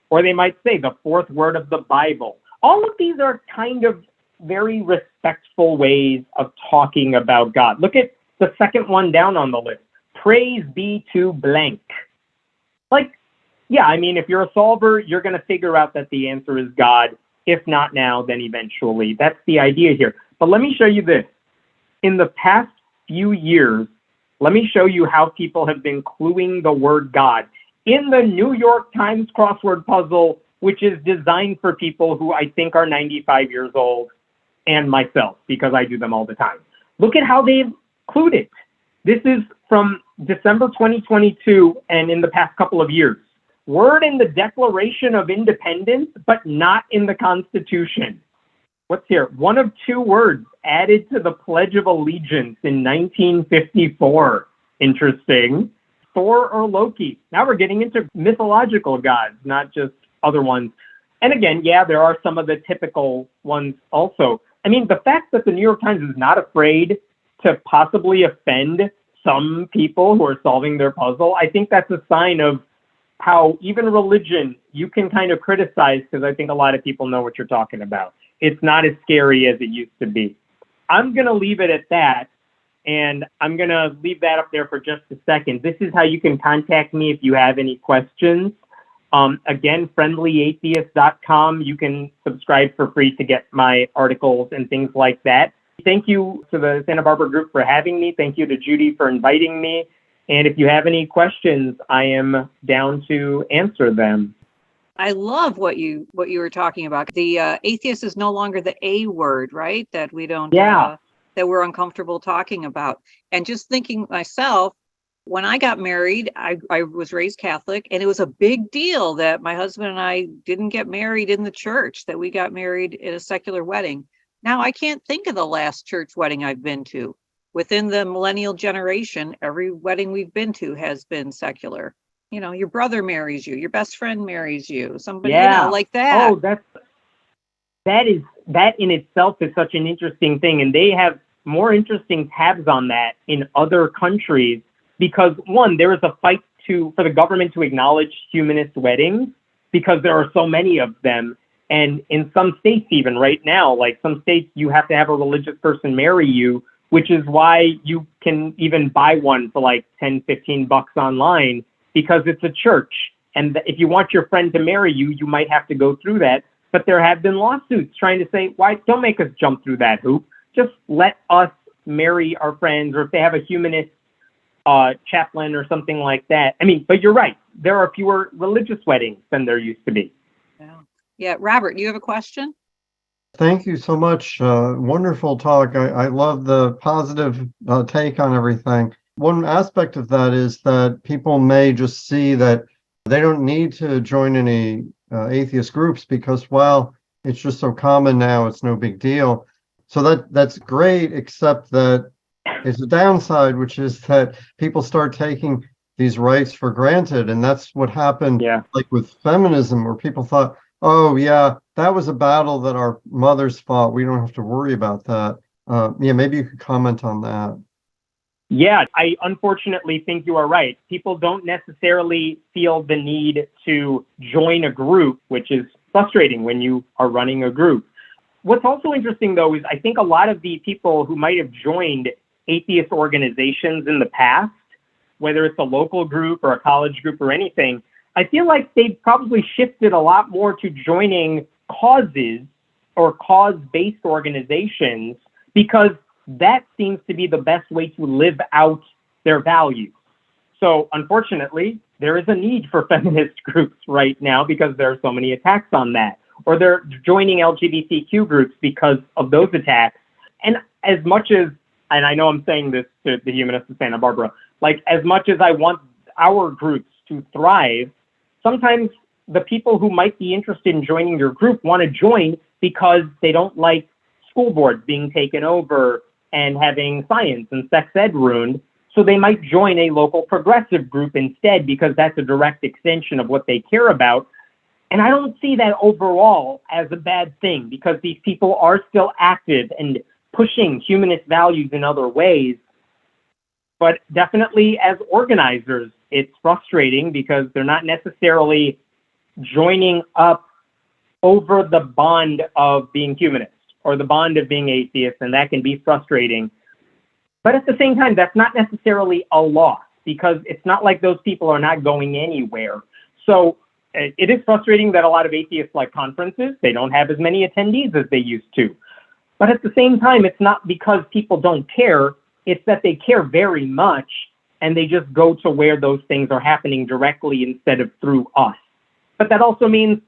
Or they might say the 4th word of the Bible. All of these are kind of very respectful ways of talking about God. Look at the second one down on the list. Praise be to blank. Like, yeah, I mean, if you're a solver, you're going to figure out that the answer is God. If not now, then eventually. That's the idea here. But let me show you this. In the past few years, let me show you how people have been cluing the word God in the New York Times crossword puzzle, which is designed for people who I think are 95 years old, and myself, because I do them all the time. Look at how they've clued it. This is from December 2022 and in the past couple of years. Word in the Declaration of Independence, but not in the Constitution. What's here? One of 2 words added to the Pledge of Allegiance in 1954. Interesting. Thor or Loki. Now we're getting into mythological gods, not just other ones. And again, yeah, there are some of the typical ones also. I mean, the fact that the New York Times is not afraid to possibly offend some people who are solving their puzzle, I think that's a sign of how even religion you can kind of criticize, because I think a lot of people know what you're talking about. It's not as scary as it used to be. I'm going to leave it at that, and I'm going to leave that up there for just a second. This is how you can contact me if you have any questions. Again, friendlyatheist.com. You can subscribe for free to get my articles and things like that. Thank you to the Santa Barbara group for having me. Thank you to Judy for inviting me. And if you have any questions, I am down to answer them. I love what you were talking about. The atheist is no longer the A word, right? That we don't, that we're uncomfortable talking about. And just thinking myself, when I got married, I was raised Catholic, and it was a big deal that my husband and I didn't get married in the church, that we got married in a secular wedding. Now, I can't think of the last church wedding I've been to. Within the millennial generation, every wedding we've been to has been secular. You know, your brother marries you, your best friend marries you, somebody, like that. Oh, that in itself is such an interesting thing. And they have more interesting tabs on that in other countries. Because one, there is a fight for the government to acknowledge humanist weddings because there are so many of them. And in some states, even right now, like some states, you have to have a religious person marry you, which is why you can even buy one for like 10, 15 bucks online because it's a church. And if you want your friend to marry you, you might have to go through that. But there have been lawsuits trying to say, why don't make us jump through that hoop? Just let us marry our friends, or if they have a humanist chaplain or something like that. I mean, but you're right. There are fewer religious weddings than there used to be. Yeah. Robert, you have a question? Thank you so much. Wonderful talk. I love the positive take on everything. One aspect of that is that people may just see that they don't need to join any atheist groups because, well, it's just so common now, it's no big deal. So that's great, except that it's a downside, which is that people start taking these rights for granted. And that's what happened like with feminism, where people thought, oh, yeah, that was a battle that our mothers fought. We don't have to worry about that. Maybe you could comment on that. Yeah, I unfortunately think you are right. People don't necessarily feel the need to join a group, which is frustrating when you are running a group. What's also interesting, though, is I think a lot of the people who might have joined atheist organizations in the past, whether it's a local group or a college group or anything, I feel like they've probably shifted a lot more to joining causes or cause-based organizations because that seems to be the best way to live out their values. So unfortunately, there is a need for feminist groups right now because there are so many attacks on that. Or they're joining LGBTQ groups because of those attacks. And as much as, and I know I'm saying this to the humanists of Santa Barbara, like as much as I want our groups to thrive, sometimes the people who might be interested in joining your group want to join because they don't like school boards being taken over and having science and sex ed ruined. So they might join a local progressive group instead because that's a direct extension of what they care about. And I don't see that overall as a bad thing because these people are still active and pushing humanist values in other ways. But definitely as organizers, it's frustrating because they're not necessarily joining up over the bond of being humanist or the bond of being atheist, and that can be frustrating. But at the same time, that's not necessarily a loss because it's not like those people are not going anywhere. So it is frustrating that a lot of atheists like conferences, they don't have as many attendees as they used to. But at the same time, it's not because people don't care, it's that they care very much and they just go to where those things are happening directly instead of through us. But that also means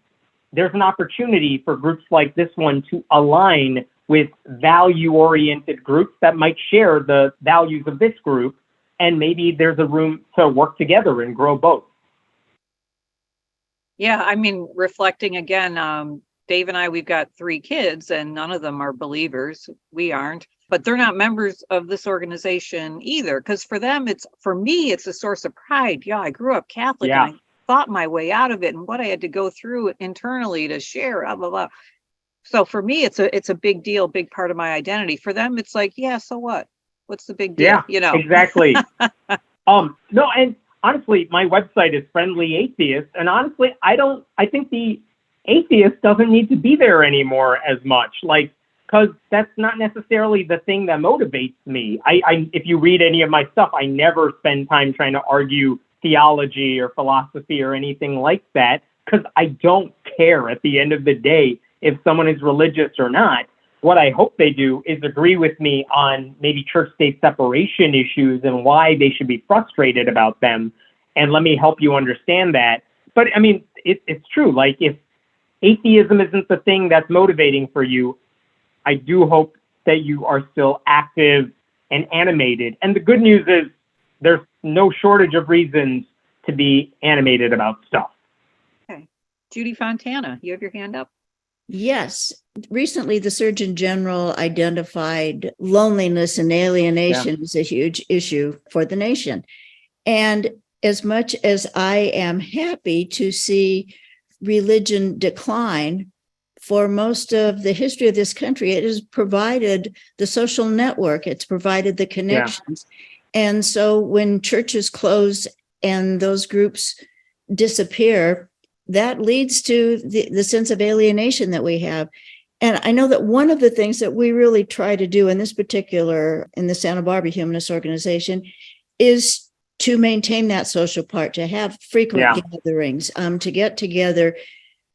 there's an opportunity for groups like this one to align with value-oriented groups that might share the values of this group, and maybe there's a room to work together and grow both. Yeah, I mean, reflecting again, Dave and I, we've got 3 kids and none of them are believers. We aren't, but they're not members of this organization either. Because for me, it's a source of pride. Yeah, I grew up Catholic and I thought my way out of it and what I had to go through internally to share, blah, blah, blah. So for me, it's a big deal, big part of my identity. For them, it's like, yeah, so what? What's the big deal? Yeah, you know? Exactly. No, and honestly, my website is Friendly Atheist, and honestly, I think the atheist doesn't need to be there anymore as much, because that's not necessarily the thing that motivates me. If you read any of my stuff, I never spend time trying to argue theology or philosophy or anything like that, because I don't care at the end of the day if someone is religious or not. What I hope they do is agree with me on maybe church-state separation issues and why they should be frustrated about them, and let me help you understand that. But I mean, it's true. Like, if atheism isn't the thing that's motivating for you, I do hope that you are still active and animated. And the good news is there's no shortage of reasons to be animated about stuff. Okay. Judy Fontana, you have your hand up? Yes. Recently, the Surgeon General identified loneliness and alienation as a huge issue for the nation. And as much as I am happy to see religion decline, for most of the history of this country, it has provided the social network, it's provided the connections. And so when churches close and those groups disappear, that leads to the sense of alienation that we have. And I know that one of the things that we really try to do in the Santa Barbara Humanist Organization is to maintain that social part, to have frequent gatherings, to get together.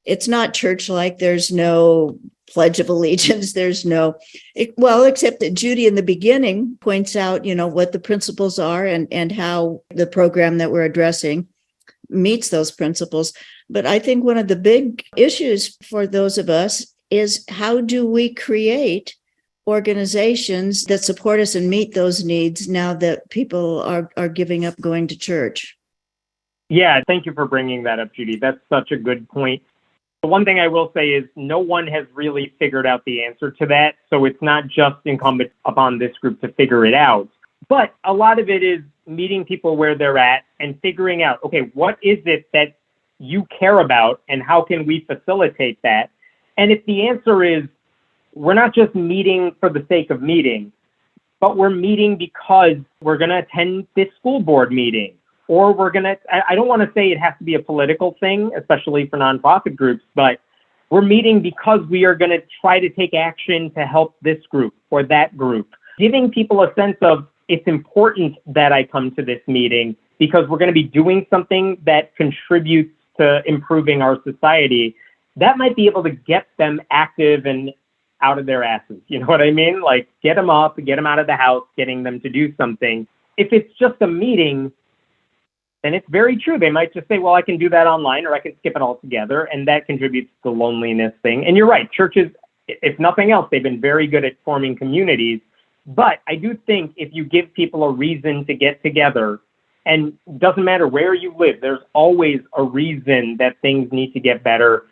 It's not church-like. There's no Pledge of Allegiance. There's except that Judy in the beginning points out, what the principles are and how the program that we're addressing meets those principles. But I think one of the big issues for those of us is how do we create organizations that support us and meet those needs now that people are giving up going to church? Yeah, thank you for bringing that up, Judy. That's such a good point. The one thing I will say is no one has really figured out the answer to that. So it's not just incumbent upon this group to figure it out. But a lot of it is meeting people where they're at and figuring out, okay, what is it that you care about and how can we facilitate that? And if the answer is we're not just meeting for the sake of meeting, but we're meeting because we're going to attend this school board meeting, or I don't want to say it has to be a political thing, especially for nonprofit groups, but we're meeting because we are going to try to take action to help this group or that group. Giving people a sense of it's important that I come to this meeting because we're going to be doing something that contributes to improving our society. That might be able to get them active and out of their asses. You know what I mean? Like, get them up, get them out of the house, getting them to do something. If it's just a meeting, then it's very true. They might just say, well, I can do that online or I can skip it altogether. And that contributes to the loneliness thing. And you're right. Churches if nothing else, they've been very good at forming communities. But I do think if you give people a reason to get together, and it doesn't matter where you live, there's always a reason that things need to get better.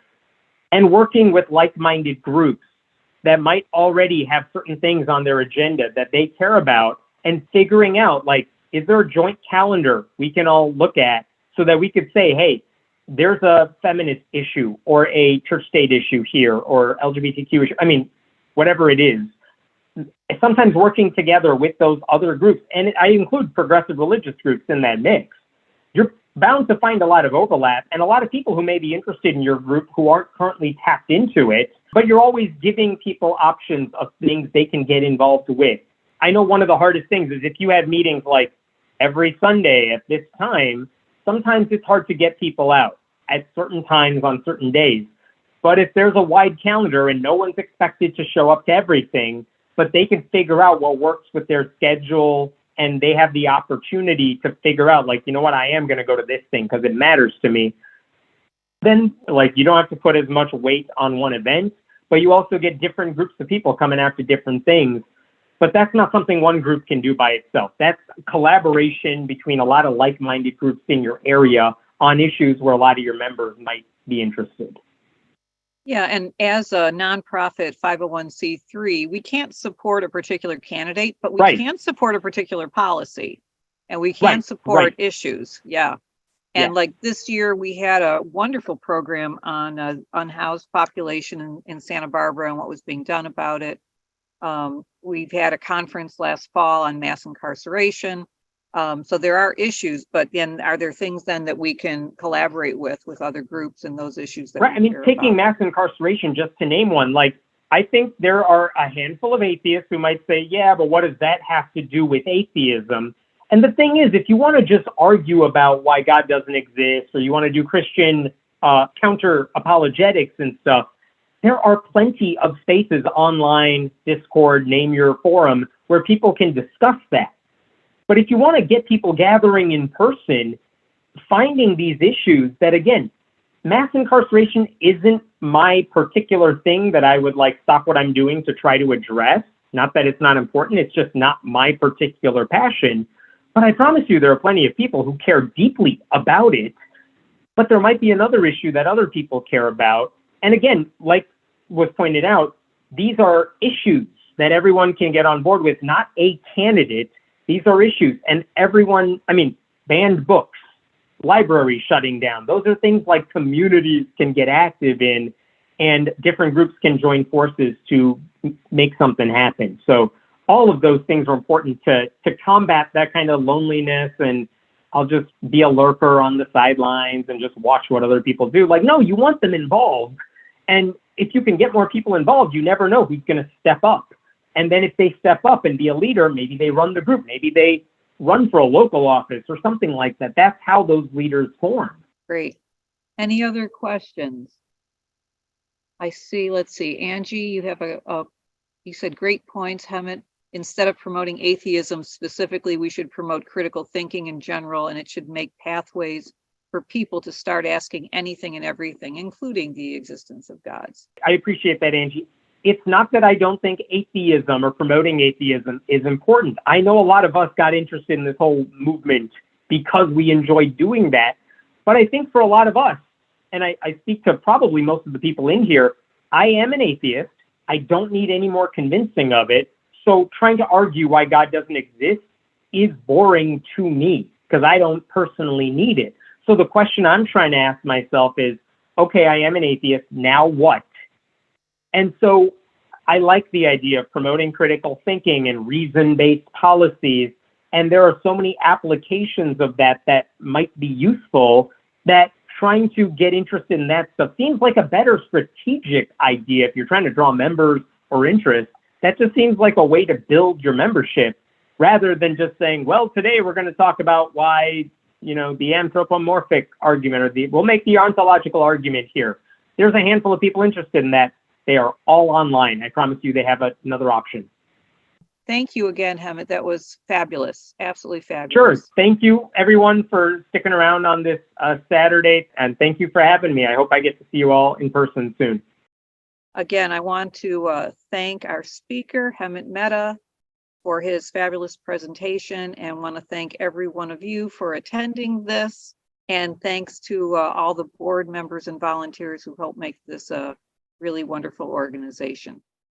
And working with like-minded groups that might already have certain things on their agenda that they care about, and figuring out, like, is there a joint calendar we can all look at so that we could say, hey, there's a feminist issue or a church-state issue here or LGBTQ issue. I mean, whatever it is. Sometimes working together with those other groups, and I include progressive religious groups in that mix, you're bound to find a lot of overlap and a lot of people who may be interested in your group who aren't currently tapped into it, but you're always giving people options of things they can get involved with. I know one of the hardest things is if you have meetings like every Sunday at this time, sometimes it's hard to get people out at certain times on certain days. But if there's a wide calendar and no one's expected to show up to everything, but they can figure out what works with their schedule and they have the opportunity to figure out, like, you know what, I am going to go to this thing because it matters to me. Then, like, you don't have to put as much weight on one event, but you also get different groups of people coming out to different things. But that's not something one group can do by itself. That's collaboration between a lot of like-minded groups in your area on issues where a lot of your members might be interested. Yeah, and as a nonprofit 501c3, we can't support a particular candidate, but we can support a particular policy, and we can support issues. Yeah. And like this year, we had a wonderful program on unhoused population in Santa Barbara and what was being done about it. We've had a conference last fall on mass incarceration. So there are issues, but then are there things then that we can collaborate with other groups and those issues that I mean, taking mass incarceration, just to name one, like, I think there are a handful of atheists who might say, yeah, but what does that have to do with atheism? And the thing is, if you want to just argue about why God doesn't exist, or you want to do Christian counter apologetics and stuff, there are plenty of spaces online, Discord, name your forum, where people can discuss that. But if you want to get people gathering in person, finding these issues that, again, mass incarceration isn't my particular thing that I would like stop what I'm doing to try to address. Not that it's not important, it's just not my particular passion. But I promise you there are plenty of people who care deeply about it, but there might be another issue that other people care about. And again, like was pointed out, these are issues that everyone can get on board with, not a candidate. These are issues, and everyone, I mean, banned books, libraries shutting down. Those are things like communities can get active in, and different groups can join forces to make something happen. So all of those things are important to combat that kind of loneliness, and I'll just be a lurker on the sidelines and just watch what other people do. Like, no, you want them involved. And if you can get more people involved, you never know who's going to step up. And then if they step up and be a leader, maybe they run the group, maybe they run for a local office or something like that. That's how those leaders form. Great. Any other questions? I see, let's see, Angie, you have you said great points, Hemant. Instead of promoting atheism specifically, we should promote critical thinking in general, and it should make pathways for people to start asking anything and everything, including the existence of gods. I appreciate that, Angie. It's not that I don't think atheism or promoting atheism is important. I know a lot of us got interested in this whole movement because we enjoy doing that. But I think for a lot of us, and I speak to probably most of the people in here, I am an atheist. I don't need any more convincing of it. So trying to argue why God doesn't exist is boring to me because I don't personally need it. So the question I'm trying to ask myself is, okay, I am an atheist. Now what? And so I like the idea of promoting critical thinking and reason-based policies. And there are so many applications of that that might be useful that trying to get interested in that stuff seems like a better strategic idea if you're trying to draw members or interest. That just seems like a way to build your membership rather than just saying, well, today we're going to talk about why, the anthropomorphic argument or we'll make the ontological argument here. There's a handful of people interested in that. They are all online. I promise you they have another option. Thank you again, Hemant. That was fabulous. Absolutely fabulous. Sure. Thank you, everyone, for sticking around on this Saturday. And thank you for having me. I hope I get to see you all in person soon. Again, I want to thank our speaker, Hemant Mehta, for his fabulous presentation, and want to thank every one of you for attending this. And thanks to all the board members and volunteers who helped make this a really wonderful organization.